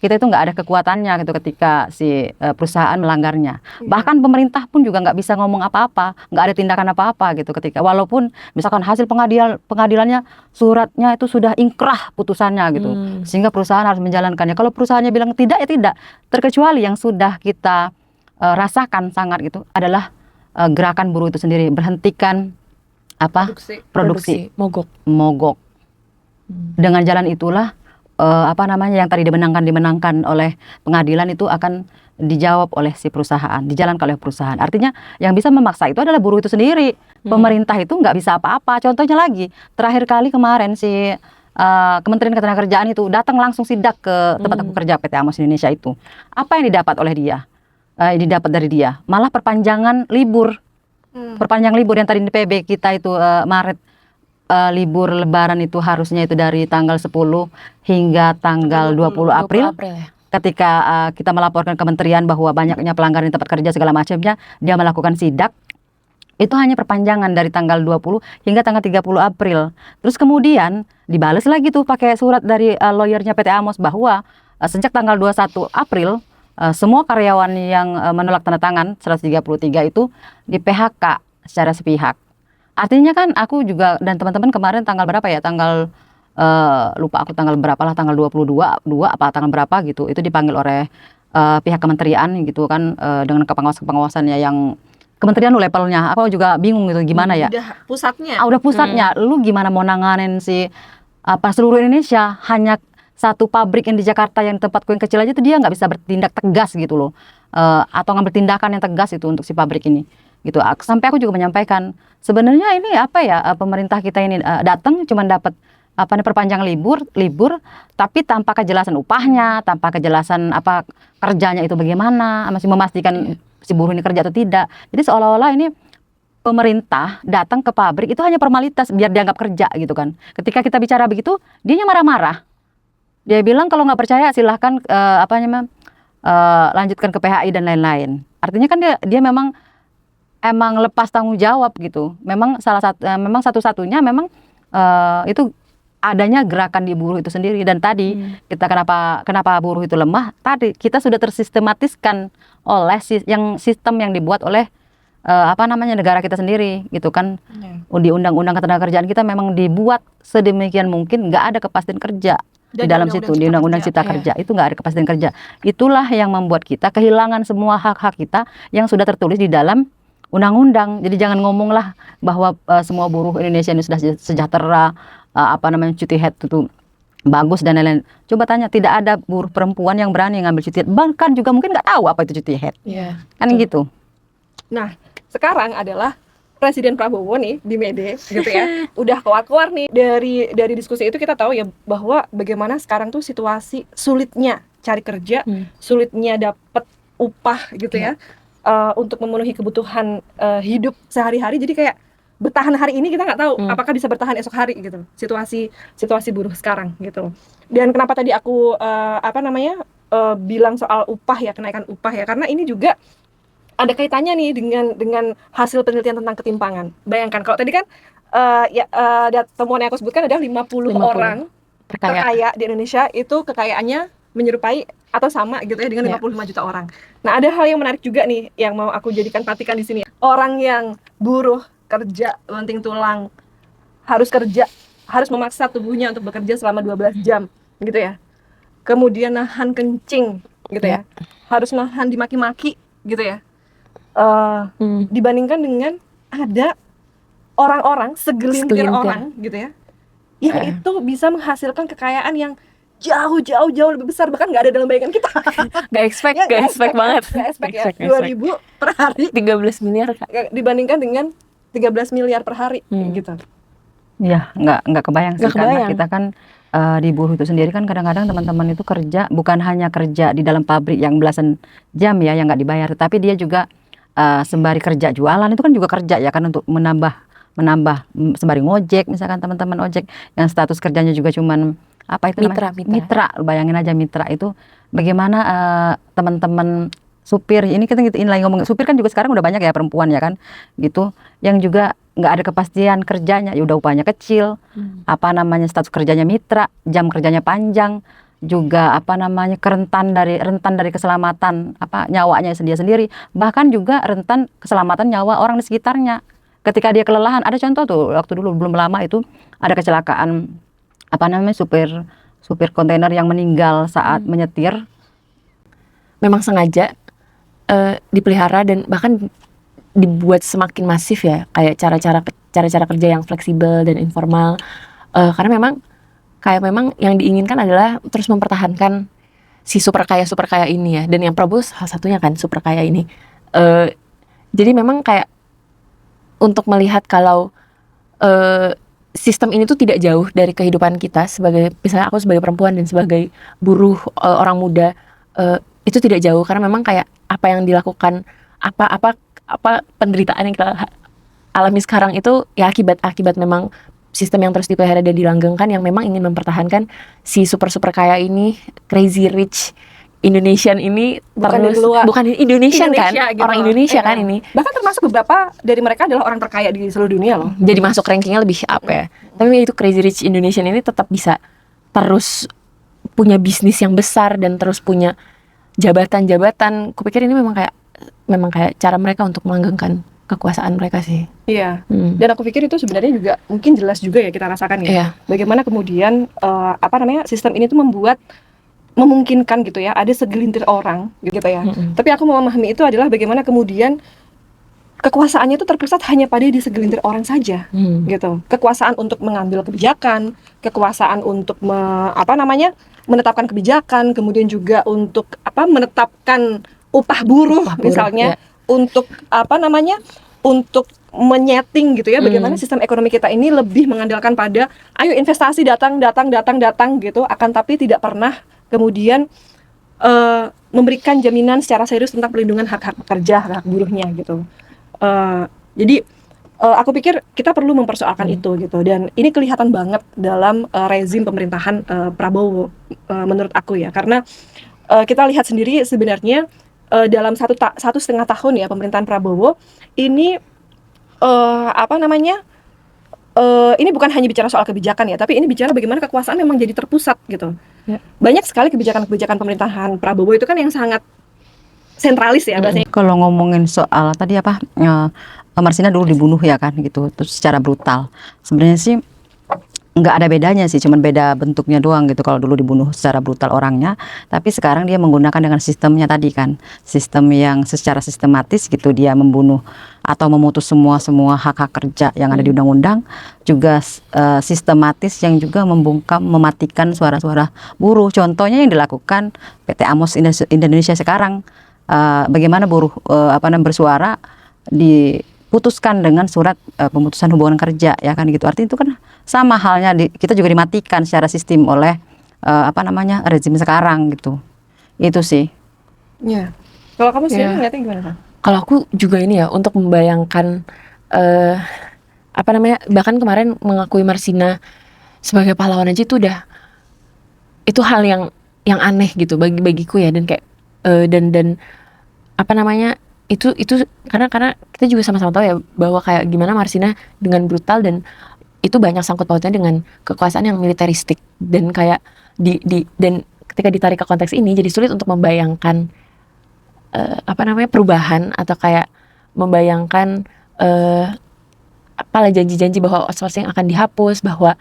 Speaker 1: kita itu nggak ada kekuatannya gitu ketika si perusahaan melanggarnya. Bahkan pemerintah pun juga nggak bisa ngomong apa-apa, nggak ada tindakan apa-apa gitu ketika walaupun misalkan hasil pengadilannya suratnya itu sudah ingkrah putusannya gitu, sehingga perusahaan harus menjalankannya. Kalau perusahaannya bilang tidak ya tidak, terkecuali yang sudah kita rasakan sangat gitu adalah gerakan buruh itu sendiri, berhentikan produksi mogok. Dengan jalan itulah yang tadi dimenangkan oleh pengadilan itu akan dijawab oleh si perusahaan, dijalankan oleh perusahaan. Artinya yang bisa memaksa itu adalah buruh itu sendiri. Pemerintah itu nggak bisa apa-apa. Contohnya lagi, terakhir kali kemarin si Kementerian Ketenagakerjaan itu datang langsung sidak ke tempat aku kerja PT Amos Indonesia itu. Apa yang didapat oleh dia? Didapat dari dia malah perpanjangan libur. Perpanjang libur yang tadi di PB kita itu Maret. Libur lebaran itu harusnya itu dari tanggal 10 hingga tanggal 20 April.
Speaker 3: Ya.
Speaker 1: Ketika kita melaporkan kementerian bahwa banyaknya pelanggaran di tempat kerja segala macamnya, dia melakukan sidak. Itu hanya perpanjangan dari tanggal 20 hingga tanggal 30 April. Terus kemudian dibalas lagi tuh pakai surat dari lawyernya PT Amos bahwa sejak tanggal 21 April semua karyawan yang menolak tanda tangan 133 itu di PHK secara sepihak. Artinya kan aku juga dan teman-teman kemarin tanggal berapa ya? Tanggal lupa aku tanggal berapa lah, tanggal 22 apa tanggal berapa gitu. Itu dipanggil oleh pihak kementerian gitu kan dengan kepengawasannya yang kementerian levelnya. Aku juga bingung gitu gimana ya.
Speaker 4: Udah pusatnya.
Speaker 1: Udah pusatnya. Lu gimana mau nanganin seluruh Indonesia, hanya satu pabrik yang di Jakarta yang tempatku yang kecil aja itu dia nggak bisa bertindak tegas gitu loh. Atau ngambil tindakan yang tegas itu untuk si pabrik ini. Gitu. Sampai aku juga menyampaikan sebenarnya ini pemerintah kita ini datang cuma dapat perpanjang libur tapi tanpa kejelasan upahnya, tanpa kejelasan kerjanya itu bagaimana, masih memastikan si buruh ini kerja atau tidak. Jadi seolah-olah ini pemerintah datang ke pabrik itu hanya formalitas biar dianggap kerja gitu kan. Ketika kita bicara begitu, dianya marah-marah. Dia bilang kalau nggak percaya silahkan lanjutkan ke PHI dan lain-lain. Artinya kan dia memang lepas tanggung jawab gitu. Memang memang satu-satunya memang itu adanya gerakan di buruh itu sendiri. Dan tadi kita kenapa buruh itu lemah? Tadi kita sudah tersistematiskan oleh sistem yang dibuat oleh negara kita sendiri gitu kan. Di undang-undang ketenagakerjaan kita memang dibuat sedemikian mungkin nggak ada kepastian kerja. di
Speaker 4: Dan
Speaker 1: dalam
Speaker 4: Undang-Undang
Speaker 1: situ, di
Speaker 4: Cipta
Speaker 1: Undang-Undang
Speaker 4: Kerja.
Speaker 1: Cipta Kerja itu nggak ada kepastian kerja. Itulah yang membuat kita kehilangan semua hak-hak kita yang sudah tertulis di dalam undang-undang. Jadi jangan ngomonglah bahwa semua buruh Indonesia ini sudah sejahtera, cuti haid itu bagus dan lain-lain. Coba tanya, tidak ada buruh perempuan yang berani ngambil cuti haid. Bahkan juga mungkin nggak tahu apa itu cuti haid.
Speaker 3: Iya.
Speaker 1: Kan gitu.
Speaker 4: Nah, sekarang adalah Presiden Prabowo nih di Mede gitu ya. Udah keluar-keluar nih dari diskusi itu kita tahu ya bahwa bagaimana sekarang tuh situasi sulitnya cari kerja, sulitnya dapat upah gitu ya. Untuk memenuhi kebutuhan hidup sehari-hari. Jadi kayak bertahan hari ini kita nggak tahu apakah bisa bertahan esok hari gitu. Situasi buruh sekarang gitu. Dan kenapa tadi aku bilang soal upah ya, kenaikan upah ya, karena ini juga ada kaitannya nih dengan hasil penelitian tentang ketimpangan. Bayangkan kalau tadi kan temuan yang aku sebutkan adalah 50 orang terkaya di Indonesia itu kekayaannya menyerupai atau sama gitu ya dengan 55 juta orang. Nah, ada hal yang menarik juga nih yang mau aku jadikan patikan di sini. Orang yang buruh, kerja, banting tulang, harus kerja, harus memaksa tubuhnya untuk bekerja selama 12 jam gitu ya. Kemudian nahan kencing gitu ya. Harus nahan dimaki-maki gitu ya. Dibandingkan dengan ada orang-orang segelintir orang gitu ya yang itu bisa menghasilkan kekayaan yang jauh lebih besar, bahkan nggak ada dalam bayangan kita.
Speaker 3: Gak expect banget.
Speaker 4: Nggak expect ya, 2.000 per hari
Speaker 3: 13 miliar Kak.
Speaker 4: dibandingkan dengan 13 miliar per hari gitu.
Speaker 1: Ya, nggak kebayang sih,
Speaker 3: Nggak
Speaker 1: karena
Speaker 3: kebayang.
Speaker 1: kita kan di buruh itu sendiri kan kadang-kadang teman-teman itu kerja bukan hanya kerja di dalam pabrik yang belasan jam ya yang nggak dibayar, tapi dia juga sembari kerja jualan itu kan juga kerja ya kan, untuk menambah sembari ngojek misalkan teman-teman ojek yang status kerjanya juga cuman apa itu namanya? Mitra. Bayangin aja mitra itu bagaimana teman-teman supir ini lagi ngomong supir kan juga sekarang udah banyak ya perempuan ya kan gitu, yang juga nggak ada kepastian kerjanya, ya udah upahnya kecil, status kerjanya mitra, jam kerjanya panjang, juga rentan dari keselamatan nyawanya sendiri, bahkan juga rentan keselamatan nyawa orang di sekitarnya ketika dia kelelahan. Ada contoh tuh waktu dulu belum lama itu ada kecelakaan supir kontainer yang meninggal saat menyetir.
Speaker 3: Memang sengaja dipelihara dan bahkan dibuat semakin masif ya, kayak cara-cara kerja yang fleksibel dan informal, karena memang yang diinginkan adalah terus mempertahankan si super kaya ini ya, dan yang Prabowo salah satunya kan super kaya ini. Jadi memang kayak untuk melihat kalau sistem ini tuh tidak jauh dari kehidupan kita sebagai, misalnya aku sebagai perempuan dan sebagai buruh orang muda, itu tidak jauh, karena memang kayak apa yang dilakukan, apa penderitaan yang kita alami sekarang itu ya akibat memang sistem yang terus dipelihara dan dilanggengkan, yang memang ingin mempertahankan si super kaya ini, crazy rich Indonesian ini, bukan Indonesian kan,
Speaker 4: gitu
Speaker 3: orang Indonesia kan ini.
Speaker 4: Bahkan termasuk beberapa dari mereka adalah orang terkaya di seluruh dunia loh.
Speaker 3: Jadi masuk rankingnya lebih up ya. Tapi itu crazy rich Indonesian ini tetap bisa terus punya bisnis yang besar dan terus punya jabatan-jabatan. Kupikir ini memang kayak cara mereka untuk melanggengkan kekuasaan mereka sih.
Speaker 4: Iya. Dan aku pikir itu sebenarnya juga mungkin jelas juga ya kita rasakan ya.
Speaker 3: Iya.
Speaker 4: Bagaimana kemudian sistem ini tuh memungkinkan gitu ya, ada segelintir orang gitu ya. Tapi aku memahami itu adalah bagaimana kemudian kekuasaannya itu terpusat hanya pada di segelintir orang saja gitu. Kekuasaan untuk mengambil kebijakan, kekuasaan untuk menetapkan kebijakan, kemudian juga untuk menetapkan upah buruh misalnya, untuk untuk menyeting gitu ya, bagaimana sistem ekonomi kita ini lebih mengandalkan pada ayo investasi datang gitu, akan tapi tidak pernah kemudian memberikan jaminan secara serius tentang perlindungan hak-hak pekerja, hak buruhnya gitu. Jadi aku pikir kita perlu mempersoalkan itu gitu, dan ini kelihatan banget dalam rezim pemerintahan Prabowo menurut aku ya, karena kita lihat sendiri sebenarnya dalam 1,5 tahun ya pemerintahan Prabowo ini ini bukan hanya bicara soal kebijakan ya, tapi ini bicara bagaimana kekuasaan memang jadi terpusat gitu. Ya. Banyak sekali kebijakan-kebijakan pemerintahan Prabowo itu kan yang sangat sentralis ya bahasanya.
Speaker 1: Kalau ngomongin soal tadi Marsina dulu dibunuh ya kan gitu, terus secara brutal. Sebenarnya sih nggak ada bedanya sih, cuman beda bentuknya doang gitu. Kalau dulu dibunuh secara brutal orangnya, tapi sekarang dia menggunakan dengan sistemnya tadi kan, sistem yang secara sistematis gitu, dia membunuh atau memutus semua hak-hak kerja yang ada di undang-undang, juga sistematis yang juga membungkam, mematikan suara-suara buruh. Contohnya yang dilakukan PT Amos Indonesia sekarang, bagaimana buruh bersuara diputuskan dengan surat pemutusan hubungan kerja, ya kan gitu. Artinya itu kan sama halnya kita juga dimatikan secara sistem oleh rezim sekarang gitu. Itu sih.
Speaker 2: Ya. Kalau kamu sendiri
Speaker 3: Ya.
Speaker 2: ngeliatnya gimana, Kak?
Speaker 3: Kalau aku juga ini ya, untuk membayangkan bahkan kemarin mengakui Marsina sebagai pahlawan aja itu hal yang aneh gitu bagiku ya, dan kayak dan itu karena kita juga sama-sama tahu ya bahwa kayak gimana Marsina dengan brutal, dan itu banyak sangkut pautnya dengan kekuasaan yang militeristik, dan kayak dan ketika ditarik ke konteks ini jadi sulit untuk membayangkan perubahan, atau kayak membayangkan apalah janji-janji bahwa outsourcing akan dihapus, bahwa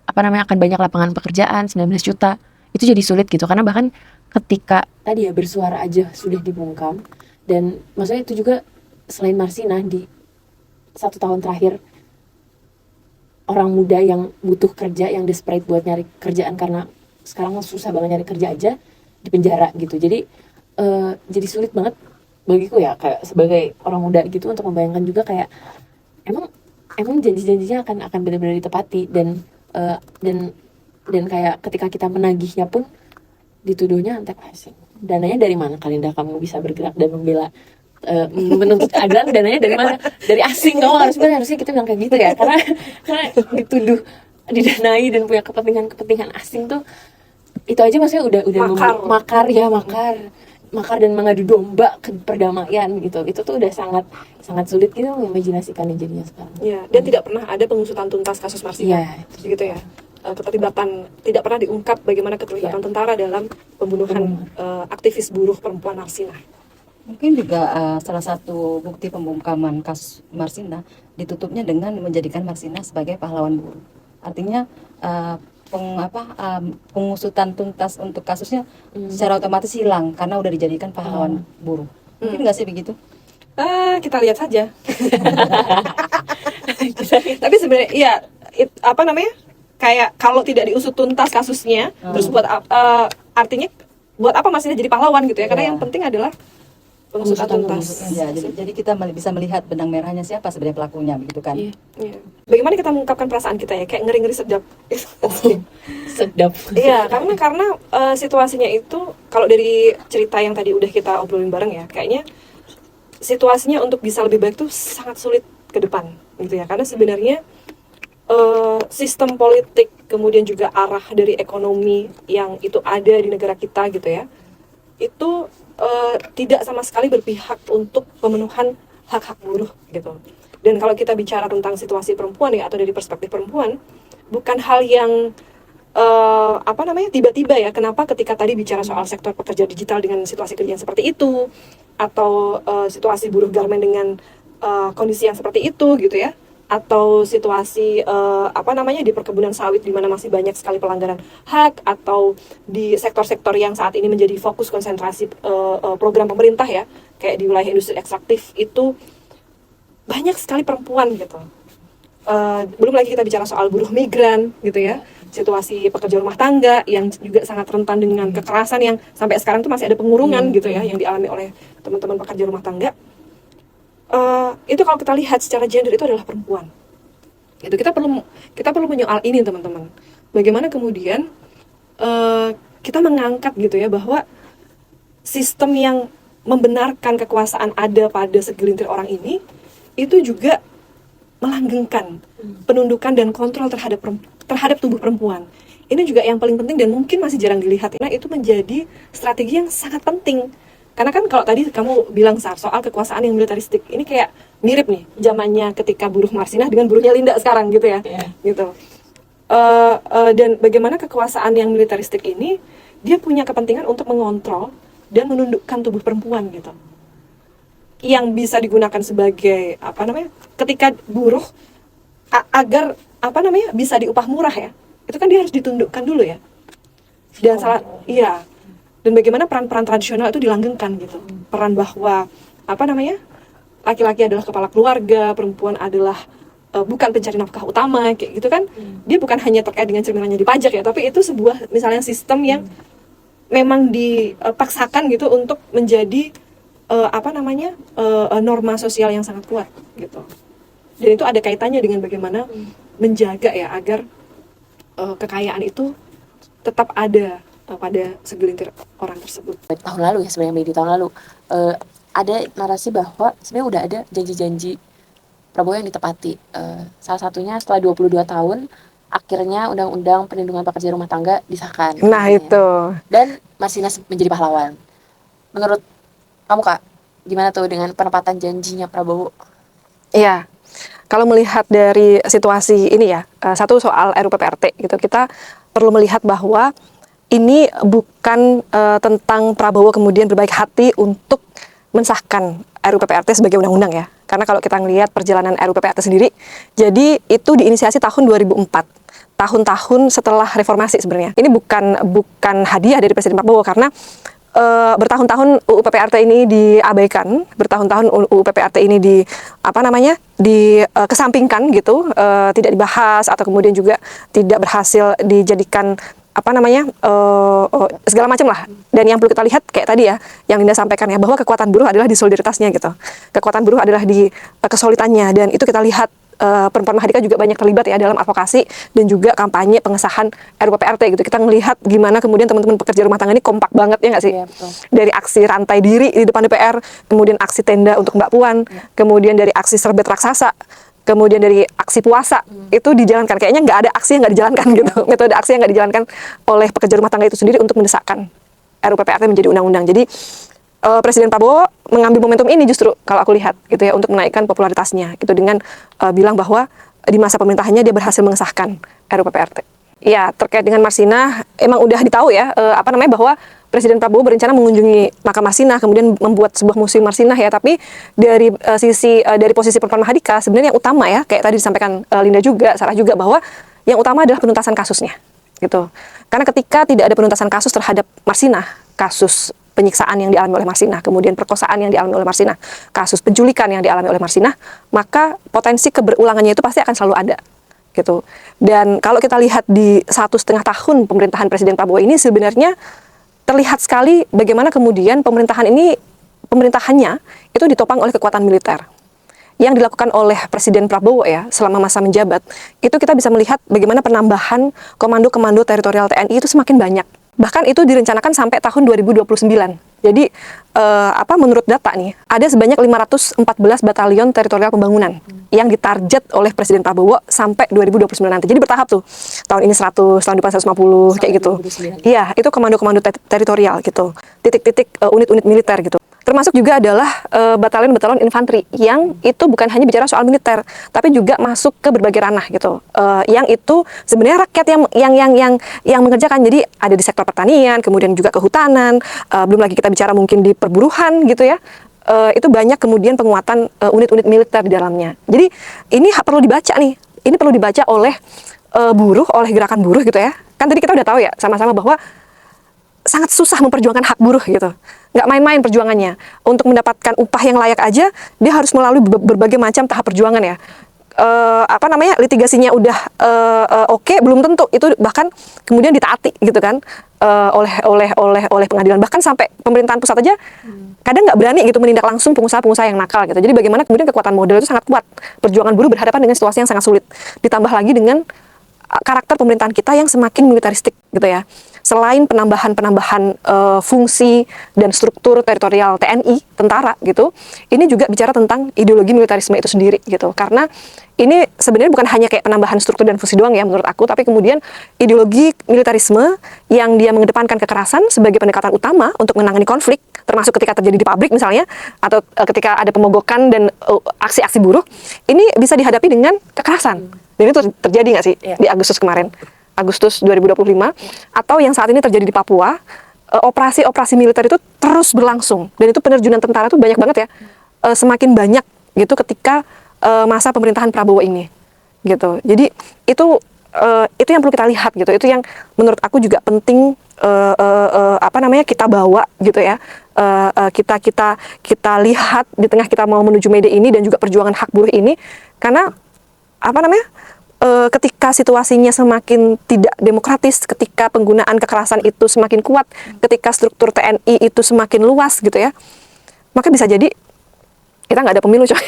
Speaker 3: akan banyak lapangan pekerjaan 19 juta. Itu jadi sulit gitu, karena bahkan ketika tadi ya bersuara aja sudah dibungkam. Dan maksudnya itu juga selain Marsina, di 1 tahun terakhir orang muda yang butuh kerja, yang desperate buat nyari kerjaan karena sekarang susah banget nyari kerja aja, di penjara gitu. Jadi sulit banget bagiku ya, kayak sebagai orang muda gitu, untuk membayangkan juga kayak emang janji-janjinya akan benar-benar ditepati, dan kayak ketika kita menagihnya pun dituduhnya antek asing. Dananya dari mana Kalinda kamu bisa bergerak dan membela menuntut keadilan? Dananya dari mana? Dari asing. Kamu harusnya kita bilang kayak gitu ya, karena dituduh didanai dan punya kepentingan asing tuh, itu aja maksudnya udah makar dan mengadu domba ke perdamaian gitu. Itu tuh udah sangat sulit gitu mengimajinasikannya jadinya sekarang.
Speaker 2: Ya, dan tidak pernah ada pengusutan tuntas kasus Marsina.
Speaker 3: Iya.
Speaker 2: Gitu ya. Keterlibatan, tidak pernah diungkap bagaimana keterlibatan tentara dalam pembunuhan aktivis buruh perempuan Marsina.
Speaker 1: Mungkin juga salah satu bukti pembungkaman kasus Marsina ditutupnya dengan menjadikan Marsina sebagai pahlawan buruh. Artinya pengusutan tuntas untuk kasusnya secara otomatis hilang karena udah dijadikan pahlawan buruh. Mungkin nggak sih begitu?
Speaker 2: Kita lihat saja. Tapi sebenarnya iya, kayak kalau tidak diusut tuntas kasusnya, terus buat artinya buat apa Marsina jadi pahlawan gitu ya? Karena yang penting adalah pengusutan tuntas.
Speaker 1: Ya, jadi kita bisa melihat benang merahnya siapa sebenarnya pelakunya, begitu kan?
Speaker 2: Iya. Bagaimana kita mengungkapkan perasaan kita ya? Kayak ngeri-ngeri sedap.
Speaker 3: Sedap.
Speaker 2: Iya, karena situasinya itu, kalau dari cerita yang tadi udah kita obrolin bareng ya, kayaknya situasinya untuk bisa lebih baik tuh sangat sulit ke depan gitu ya. Karena sebenarnya sistem politik, kemudian juga arah dari ekonomi yang itu ada di negara kita gitu ya, itu tidak sama sekali berpihak untuk pemenuhan hak-hak buruh gitu. Dan kalau kita bicara tentang situasi perempuan ya, atau dari perspektif perempuan, bukan hal yang tiba-tiba ya. Kenapa ketika tadi bicara soal sektor pekerja digital dengan situasi kerja yang seperti itu, atau situasi buruh garmen dengan kondisi yang seperti itu gitu ya, atau situasi di perkebunan sawit di mana masih banyak sekali pelanggaran hak, atau di sektor-sektor yang saat ini menjadi fokus konsentrasi program pemerintah ya, kayak di wilayah industri ekstraktif itu banyak sekali perempuan gitu. Belum lagi kita bicara soal buruh migran gitu ya, situasi pekerja rumah tangga yang juga sangat rentan dengan kekerasan yang sampai sekarang tuh masih ada pengurungan gitu ya, yang dialami oleh teman-teman pekerja rumah tangga. Itu kalau kita lihat secara gender itu adalah perempuan. Itu kita perlu menyoal ini teman-teman. Bagaimana kemudian kita mengangkat gitu ya, bahwa sistem yang membenarkan kekuasaan ada pada segelintir orang ini itu juga melanggengkan penundukan dan kontrol terhadap tubuh perempuan. Ini juga yang paling penting dan mungkin masih jarang dilihat. Nah, itu menjadi strategi yang sangat penting. Karena kan kalau tadi kamu bilang soal kekuasaan yang militeristik, ini kayak mirip nih zamannya ketika buruh Marsina dengan buruhnya Linda sekarang gitu ya, gitu. Dan bagaimana kekuasaan yang militeristik ini dia punya kepentingan untuk mengontrol dan menundukkan tubuh perempuan gitu, yang bisa digunakan sebagai ketika buruh agar apa namanya bisa diupah murah ya, itu kan dia harus ditundukkan dulu ya. Dan iya, dan bagaimana peran-peran tradisional itu dilanggengkan gitu, peran bahwa apa namanya laki-laki adalah kepala keluarga, perempuan adalah bukan pencari nafkah utama kayak gitu kan. Dia bukan hanya terkait dengan cerminannya di pajak ya, tapi itu sebuah misalnya sistem yang memang dipaksakan gitu untuk menjadi apa namanya norma sosial yang sangat kuat gitu. Dan itu ada kaitannya dengan bagaimana menjaga ya agar kekayaan itu tetap ada pada segelintir orang tersebut.
Speaker 3: Tahun lalu ya sebenarnya, di tahun lalu ada narasi bahwa sebenarnya udah ada janji-janji Prabowo yang ditepati. Salah satunya setelah 22 tahun akhirnya Undang-Undang Perlindungan Pekerja Rumah Tangga disahkan.
Speaker 4: Nah itu.
Speaker 3: Dan Marsinah menjadi pahlawan. Menurut kamu Kak, gimana tuh dengan penepatan janjinya Prabowo?
Speaker 4: Iya, kalau melihat dari situasi ini ya, satu soal RUU PPRT gitu, kita perlu melihat bahwa ini bukan tentang Prabowo kemudian berbaik hati untuk mensahkan RUU PPRT sebagai undang-undang ya. Karena kalau kita ngelihat perjalanan RUU PPRT sendiri, jadi itu diinisiasi tahun 2004. Tahun-tahun setelah reformasi sebenarnya. Ini bukan hadiah dari Presiden Prabowo karena bertahun-tahun UU PPRT ini diabaikan, bertahun-tahun UU PPRT ini dikesampingkan gitu, tidak dibahas atau kemudian juga tidak berhasil dijadikan segala macam lah. Dan yang perlu kita lihat kayak tadi ya, yang Linda sampaikan ya, bahwa kekuatan buruh adalah di solidaritasnya gitu. Kekuatan buruh adalah di kesulitannya, dan itu kita lihat perempuan Mahardika juga banyak terlibat ya dalam advokasi dan juga kampanye pengesahan RUU PPRT gitu. Kita melihat gimana kemudian teman-teman pekerja rumah tangga ini kompak banget ya nggak sih?
Speaker 3: Ya, betul.
Speaker 4: Dari aksi rantai diri di depan DPR, kemudian aksi tenda untuk Mbak Puan, kemudian dari aksi serbet raksasa, kemudian dari aksi puasa, itu dijalankan. Kayaknya nggak ada aksi yang nggak dijalankan gitu. Metode aksi yang nggak dijalankan oleh pekerja rumah tangga itu sendiri untuk mendesakkan RUU PPRT menjadi undang-undang. Jadi Presiden Prabowo mengambil momentum ini justru kalau aku lihat gitu ya, untuk menaikkan popularitasnya gitu dengan bilang bahwa di masa pemerintahannya dia berhasil mengesahkan RUU PPRT. Ya, terkait dengan Marsinah emang udah ditahu ya bahwa Presiden Prabowo berencana mengunjungi makam Marsinah, kemudian membuat sebuah museum Marsinah ya. Tapi dari dari posisi perempuan Mahardika sebenarnya yang utama ya, kayak tadi disampaikan Linda juga, Sarah juga, bahwa yang utama adalah penuntasan kasusnya gitu. Karena ketika tidak ada penuntasan kasus terhadap Marsinah, kasus penyiksaan yang dialami oleh Marsinah, kemudian perkosaan yang dialami oleh Marsinah, kasus penculikan yang dialami oleh Marsinah, maka potensi keberulangannya itu pasti akan selalu ada gitu. Dan kalau kita lihat di 1,5 tahun pemerintahan Presiden Prabowo ini, sebenarnya terlihat sekali bagaimana kemudian pemerintahannya itu ditopang oleh kekuatan militer. Yang dilakukan oleh Presiden Prabowo ya selama masa menjabat, itu kita bisa melihat bagaimana penambahan komando-komando teritorial TNI itu semakin banyak. Bahkan itu direncanakan sampai tahun 2029. Jadi menurut data nih, ada sebanyak 514 batalion teritorial pembangunan yang ditarget oleh Presiden Prabowo sampai 2029 nanti. Jadi bertahap tuh. Tahun ini 100, tahun depan 150 kayak gitu. Iya, itu komando-komando teritorial gitu. Titik-titik unit-unit militer gitu. Termasuk juga adalah batalion-batalion infanteri yang itu bukan hanya bicara soal militer, tapi juga masuk ke berbagai ranah gitu. Yang itu sebenarnya rakyat yang mengerjakan. Jadi ada di sektor pertanian, kemudian juga kehutanan, belum lagi kita bicara mungkin di perburuhan gitu ya. Itu banyak kemudian penguatan unit-unit militer di dalamnya. Jadi ini perlu dibaca nih. Ini perlu dibaca oleh buruh, oleh gerakan buruh gitu ya. Kan tadi kita udah tahu ya sama-sama bahwa sangat susah memperjuangkan hak buruh gitu. Nggak main-main perjuangannya. Untuk mendapatkan upah yang layak aja, dia harus melalui berbagai macam tahap perjuangan ya. Litigasinya udah oke, belum tentu itu bahkan kemudian ditaati gitu kan oleh pengadilan. Bahkan sampai pemerintahan pusat aja kadang nggak berani gitu menindak langsung pengusaha-pengusaha yang nakal gitu. Jadi bagaimana kemudian kekuatan modal itu sangat kuat. Perjuangan buruh berhadapan dengan situasi yang sangat sulit. Ditambah lagi dengan karakter pemerintahan kita yang semakin militaristik gitu ya. Selain penambahan fungsi dan struktur teritorial TNI, tentara gitu, ini juga bicara tentang ideologi militarisme itu sendiri gitu. Karena ini sebenarnya bukan hanya kayak penambahan struktur dan fungsi doang ya menurut aku, tapi kemudian ideologi militarisme yang dia mengedepankan kekerasan sebagai pendekatan utama untuk menangani konflik, termasuk ketika terjadi di pabrik misalnya, atau ketika ada pemogokan dan aksi-aksi buruh, ini bisa dihadapi dengan kekerasan. Dan itu terjadi nggak sih di Agustus kemarin? Agustus 2025, atau yang saat ini terjadi di Papua, operasi-operasi militer itu terus berlangsung. Dan itu penerjunan tentara itu banyak banget ya, semakin banyak gitu ketika masa pemerintahan Prabowo ini.
Speaker 2: gitu. Jadi itu yang perlu kita lihat gitu. Itu yang menurut aku juga penting kita bawa gitu ya. Kita lihat di tengah kita mau menuju Mei Day ini dan juga perjuangan hak buruh ini, karena ketika situasinya semakin tidak demokratis, ketika penggunaan kekerasan itu semakin kuat, ketika struktur TNI itu semakin luas gitu ya, maka bisa jadi kita nggak ada pemilu coy.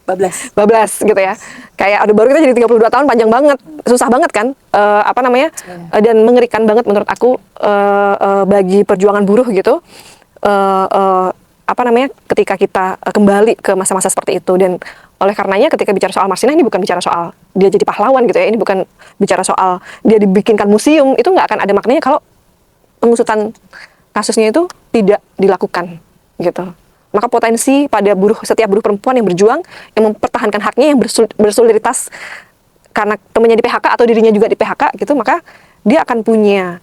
Speaker 2: Bablas gitu ya. Kayak baru kita jadi 32 tahun, panjang banget, susah banget kan, dan mengerikan banget menurut aku bagi perjuangan buruh gitu. Ketika kita kembali ke masa-masa seperti itu. Dan oleh karenanya ketika bicara soal Marsinah, ini bukan bicara soal dia jadi pahlawan gitu ya, ini bukan bicara soal dia dibikinkan museum, itu nggak akan ada maknanya kalau pengusutan kasusnya itu tidak dilakukan gitu. Maka potensi pada setiap buruh perempuan yang berjuang, yang mempertahankan haknya, yang bersolidaritas karena temannya di PHK atau dirinya juga di PHK gitu, maka dia akan punya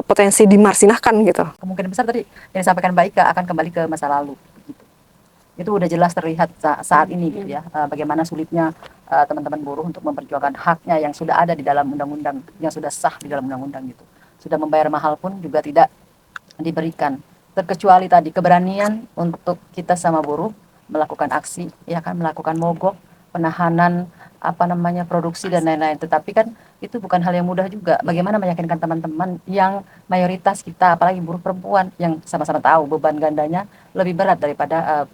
Speaker 2: potensi dimarsinahkan gitu.
Speaker 1: Kemungkinan besar tadi yang disampaikan Mbak Ika akan kembali ke masa lalu gitu. Itu udah jelas terlihat saat ini gitu ya, bagaimana sulitnya teman-teman buruh untuk memperjuangkan haknya yang sudah ada di dalam undang-undang, yang sudah sah di dalam undang-undang gitu. Sudah membayar mahal pun juga tidak diberikan, terkecuali tadi keberanian untuk kita sama buruh melakukan aksi, ya kan, melakukan mogok, penahanan produksi dan lain-lain. Tetapi kan itu bukan hal yang mudah juga. Bagaimana meyakinkan teman-teman yang mayoritas kita, apalagi buruh perempuan, yang sama-sama tahu beban gandanya lebih berat daripada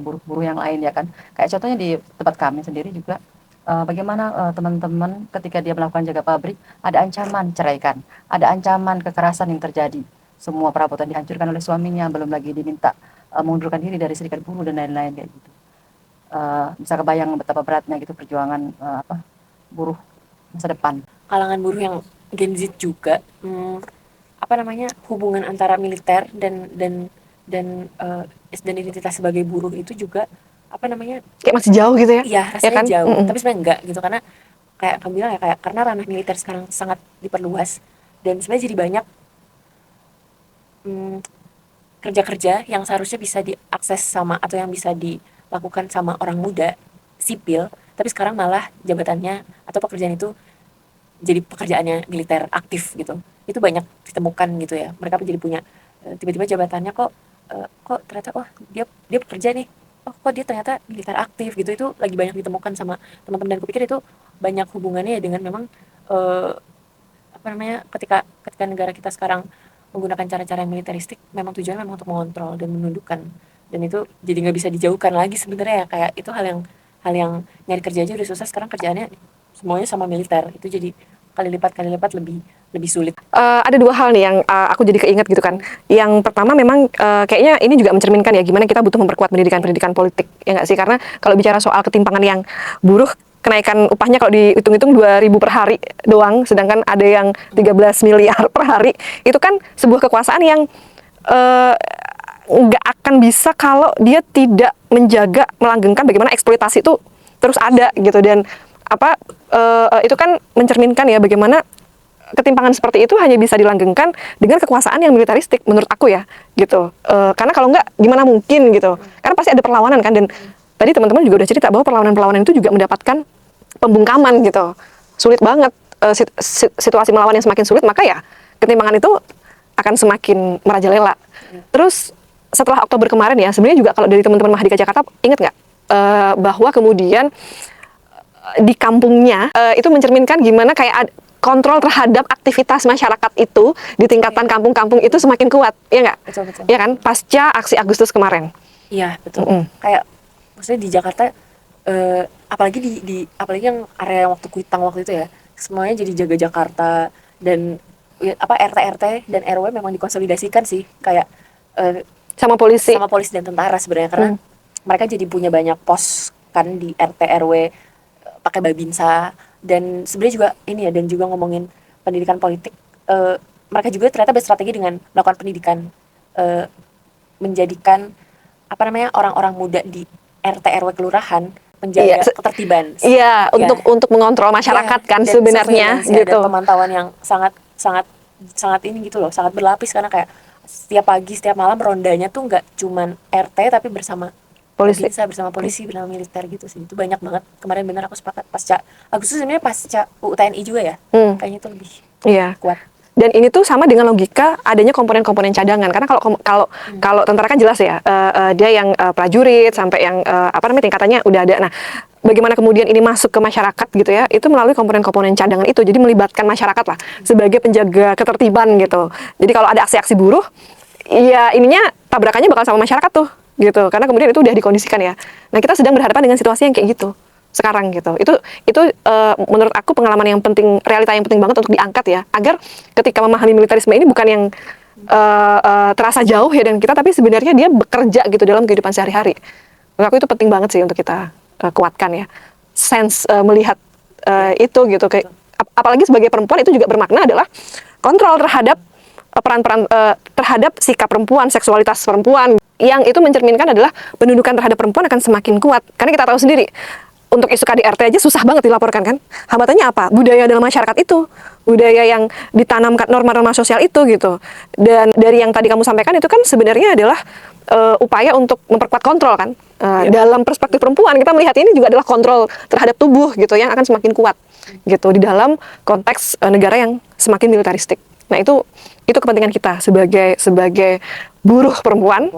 Speaker 1: buruh-buruh yang lain, ya kan. Kayak contohnya di tempat kami sendiri juga, bagaimana teman-teman ketika dia melakukan jaga pabrik, ada ancaman ceraikan, ada ancaman kekerasan yang terjadi. Semua perabotan dihancurkan oleh suaminya, belum lagi diminta mengundurkan diri dari serikat buruh dan lain-lain kayak gitu. Bisa kebayang betapa beratnya gitu perjuangan buruh masa depan.
Speaker 3: Kalangan buruh yang Gen Z juga, hubungan antara militer dan identitas sebagai buruh itu juga
Speaker 2: kayak masih jauh gitu ya?
Speaker 3: Iya, rasanya
Speaker 2: ya kan?
Speaker 3: jauh. Tapi sebenarnya enggak gitu, karena kayak kamu bilang ya, karena ranah militer sekarang sangat diperluas dan sebenarnya jadi banyak kerja-kerja yang seharusnya bisa diakses atau yang bisa dilakukan sama orang muda sipil, tapi sekarang malah jabatannya atau pekerjaan itu jadi pekerjaannya militer aktif gitu. Itu banyak ditemukan gitu ya. Mereka jadi punya tiba-tiba jabatannya kok ternyata dia pekerja nih. Kok dia ternyata militer aktif gitu. Itu lagi banyak ditemukan sama teman-teman, dan kupikir itu banyak hubungannya ya dengan memang ketika negara kita sekarang menggunakan cara-cara yang militeristik, memang tujuannya memang untuk mengontrol dan menundukkan, dan itu jadi nggak bisa dijauhkan lagi sebenarnya ya. Kayak itu hal yang nyari kerja aja udah susah, sekarang kerjaannya semuanya sama militer, itu jadi kali lipat lebih sulit.
Speaker 2: Ada dua hal nih yang aku jadi keinget gitu kan. Yang pertama memang kayaknya ini juga mencerminkan ya gimana kita butuh memperkuat pendidikan politik, ya nggak sih? Karena kalau bicara soal ketimpangan yang buruh, kenaikan upahnya kalau dihitung-hitung 2.000 per hari doang, sedangkan ada yang 13 miliar per hari. Itu kan sebuah kekuasaan yang nggak akan bisa kalau dia tidak menjaga, melanggengkan bagaimana eksploitasi itu terus ada gitu. Dan itu kan mencerminkan ya bagaimana ketimpangan seperti itu hanya bisa dilanggengkan dengan kekuasaan yang militaristik menurut aku ya gitu. Karena kalau nggak gimana mungkin gitu, karena pasti ada perlawanan kan. Dan tadi teman-teman juga udah cerita bahwa perlawanan-perlawanan itu juga mendapatkan pembungkaman gitu. Sulit banget, situasi melawan yang semakin sulit, maka ya ketimpangan itu akan semakin merajalela. Terus setelah Oktober kemarin ya, sebenarnya juga kalau dari teman-teman Mahadika Jakarta, ingat nggak bahwa kemudian di kampungnya itu mencerminkan gimana kayak kontrol terhadap aktivitas masyarakat itu di tingkatan kampung-kampung itu semakin kuat, ya nggak?
Speaker 3: Betul.
Speaker 2: Ya kan, pasca aksi Agustus kemarin.
Speaker 3: Iya, betul. Kayak maksudnya di Jakarta, apalagi apalagi yang area waktu Kuitang waktu itu ya, semuanya jadi jaga Jakarta, dan RT dan RW memang dikonsolidasikan sih, kayak
Speaker 2: sama polisi
Speaker 3: dan tentara sebenarnya, karena mereka jadi punya banyak pos kan di RT RW, pakai babinsa. Dan sebenarnya juga ini ya, dan juga ngomongin pendidikan politik, mereka juga ternyata berstrategi dengan melakukan pendidikan, menjadikan orang-orang muda di RT RW kelurahan menjaga ketertiban.
Speaker 2: Iya, untuk mengontrol masyarakat kan sebenarnya gitu.
Speaker 3: Ada pemantauan yang sangat ini gitu loh, sangat berlapis, karena kayak setiap pagi setiap malam rondanya tuh nggak cuman RT tapi bersama
Speaker 5: Polisi.
Speaker 3: bisa bersama polisi, bersama militer gitu sih. Itu banyak banget. Kemarin bener aku sepakat pasca Agustus sebenarnya pasca UU TNI juga ya. Kayaknya itu lebih
Speaker 5: Iya.
Speaker 3: kuat.
Speaker 5: Dan ini tuh sama dengan logika adanya komponen-komponen cadangan, karena kalau tentara kan jelas ya, dia yang prajurit sampai yang tingkatannya udah ada. Nah, bagaimana kemudian ini masuk ke masyarakat gitu ya, itu melalui komponen-komponen cadangan itu, jadi melibatkan masyarakat lah sebagai penjaga ketertiban gitu. Jadi kalau ada aksi-aksi buruh, ya ininya tabrakannya bakal sama masyarakat tuh gitu, karena kemudian itu udah dikondisikan ya. Nah, kita sedang berhadapan dengan situasi yang kayak gitu sekarang gitu. Itu menurut aku pengalaman yang penting, realita yang penting banget untuk diangkat ya, agar ketika memahami militerisme ini bukan yang terasa jauh ya dengan kita, tapi sebenarnya dia bekerja gitu dalam kehidupan sehari-hari. Menurut aku itu penting banget sih untuk kita kuatkan ya, sense melihat itu gitu. Apalagi sebagai perempuan itu juga bermakna adalah kontrol terhadap peran-peran terhadap sikap perempuan, seksualitas perempuan, yang itu mencerminkan adalah pendudukan terhadap perempuan akan semakin kuat. Karena kita tahu sendiri, untuk isu KDRT aja susah banget dilaporkan kan. Hambatannya apa? Budaya dalam masyarakat itu. Budaya yang ditanamkan norma-norma sosial itu gitu. Dan dari yang tadi kamu sampaikan itu kan sebenarnya adalah upaya untuk memperkuat kontrol kan. Dalam perspektif perempuan kita melihat ini juga adalah kontrol terhadap tubuh gitu yang akan semakin kuat gitu di dalam konteks negara yang semakin militaristik. Nah, itu kepentingan kita sebagai buruh perempuan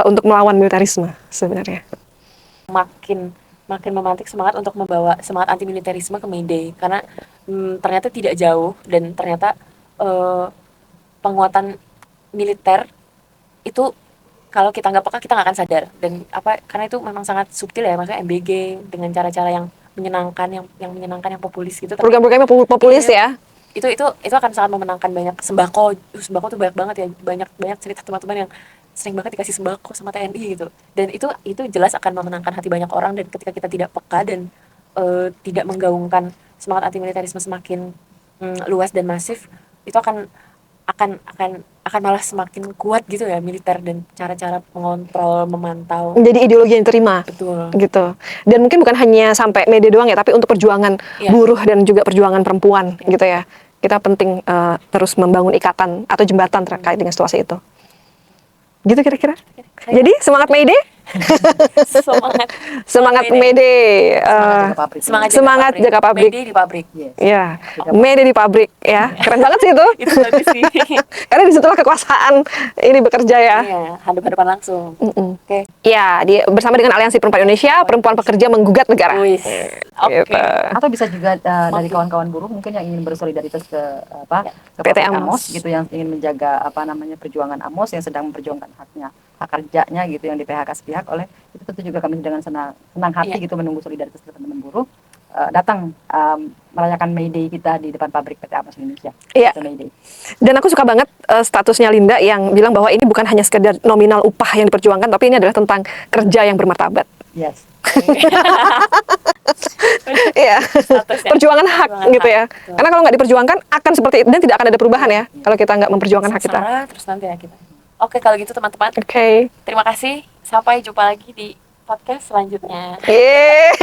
Speaker 5: untuk melawan militarisme sebenarnya.
Speaker 3: Makin memantik semangat untuk membawa semangat anti militerisme ke May Day, karena ternyata tidak jauh, dan ternyata penguatan militer itu kalau kita nggak peka kita nggak akan sadar, dan karena itu memang sangat subtil ya, maksudnya MBG dengan cara-cara yang menyenangkan, yang menyenangkan, yang populis gitu.
Speaker 5: Program-programnya populis ya.
Speaker 3: Itu akan sangat memenangkan banyak. Sembako tuh banyak banget ya, banyak cerita teman-teman yang sering banget dikasih sembako sama TNI gitu, dan itu jelas akan memenangkan hati banyak orang. Dan ketika kita tidak peka dan tidak menggaungkan semangat anti militerisme semakin luas dan masif, itu akan malah semakin kuat gitu ya militer, dan cara-cara mengontrol, memantau.
Speaker 5: Jadi ideologi yang diterima.
Speaker 3: Betul.
Speaker 5: Gitu. Dan mungkin bukan hanya sampai May Day doang ya, tapi untuk perjuangan buruh dan juga perjuangan perempuan gitu ya. Kita penting terus membangun ikatan atau jembatan terkait dengan situasi itu. Gitu kira-kira. Jadi semangat May Day. Semangat May Day. Semangat jaga pabrik.
Speaker 3: May Day di pabrik.
Speaker 5: Ya, May Day di pabrik ya. Keren banget sih itu.
Speaker 3: Itu bagus sih.
Speaker 5: Karena disitulah kekuasaan ini bekerja ya.
Speaker 3: Iya, hadap-hadapan langsung. Oke.
Speaker 5: Ya, bersama dengan Aliansi Perempuan Indonesia, perempuan pekerja menggugat negara.
Speaker 3: Wis. Oke.
Speaker 5: Gitu.
Speaker 1: Atau bisa juga dari kawan-kawan buruh mungkin yang ingin bersolidaritas ke
Speaker 5: PT
Speaker 1: pabrik
Speaker 5: Amos
Speaker 1: gitu, yang ingin menjaga perjuangan Amos yang sedang memperjuangkan hak kerjanya gitu, yang di PHK sepihak oleh itu. Tentu juga kami dengan senang hati gitu menunggu solidaritas teman-teman buruh datang merayakan May Day kita di depan pabrik PT Amos Indonesia.
Speaker 5: Iya.
Speaker 1: May Day.
Speaker 5: Dan aku suka banget statusnya Linda yang bilang bahwa ini bukan hanya sekedar nominal upah yang diperjuangkan, tapi ini adalah tentang kerja yang bermartabat.
Speaker 1: Yes.
Speaker 5: Iya. Perjuangan hak gitu ya.
Speaker 3: Betul.
Speaker 5: Karena kalau nggak diperjuangkan akan seperti itu dan tidak akan ada perubahan ya. Kalau kita nggak memperjuangkan hak kita.
Speaker 3: Sengsara terus nanti ya kita. Oke, kalau gitu teman-teman.
Speaker 5: Oke.
Speaker 3: Terima kasih. Sampai jumpa lagi di podcast selanjutnya.
Speaker 5: Yeay.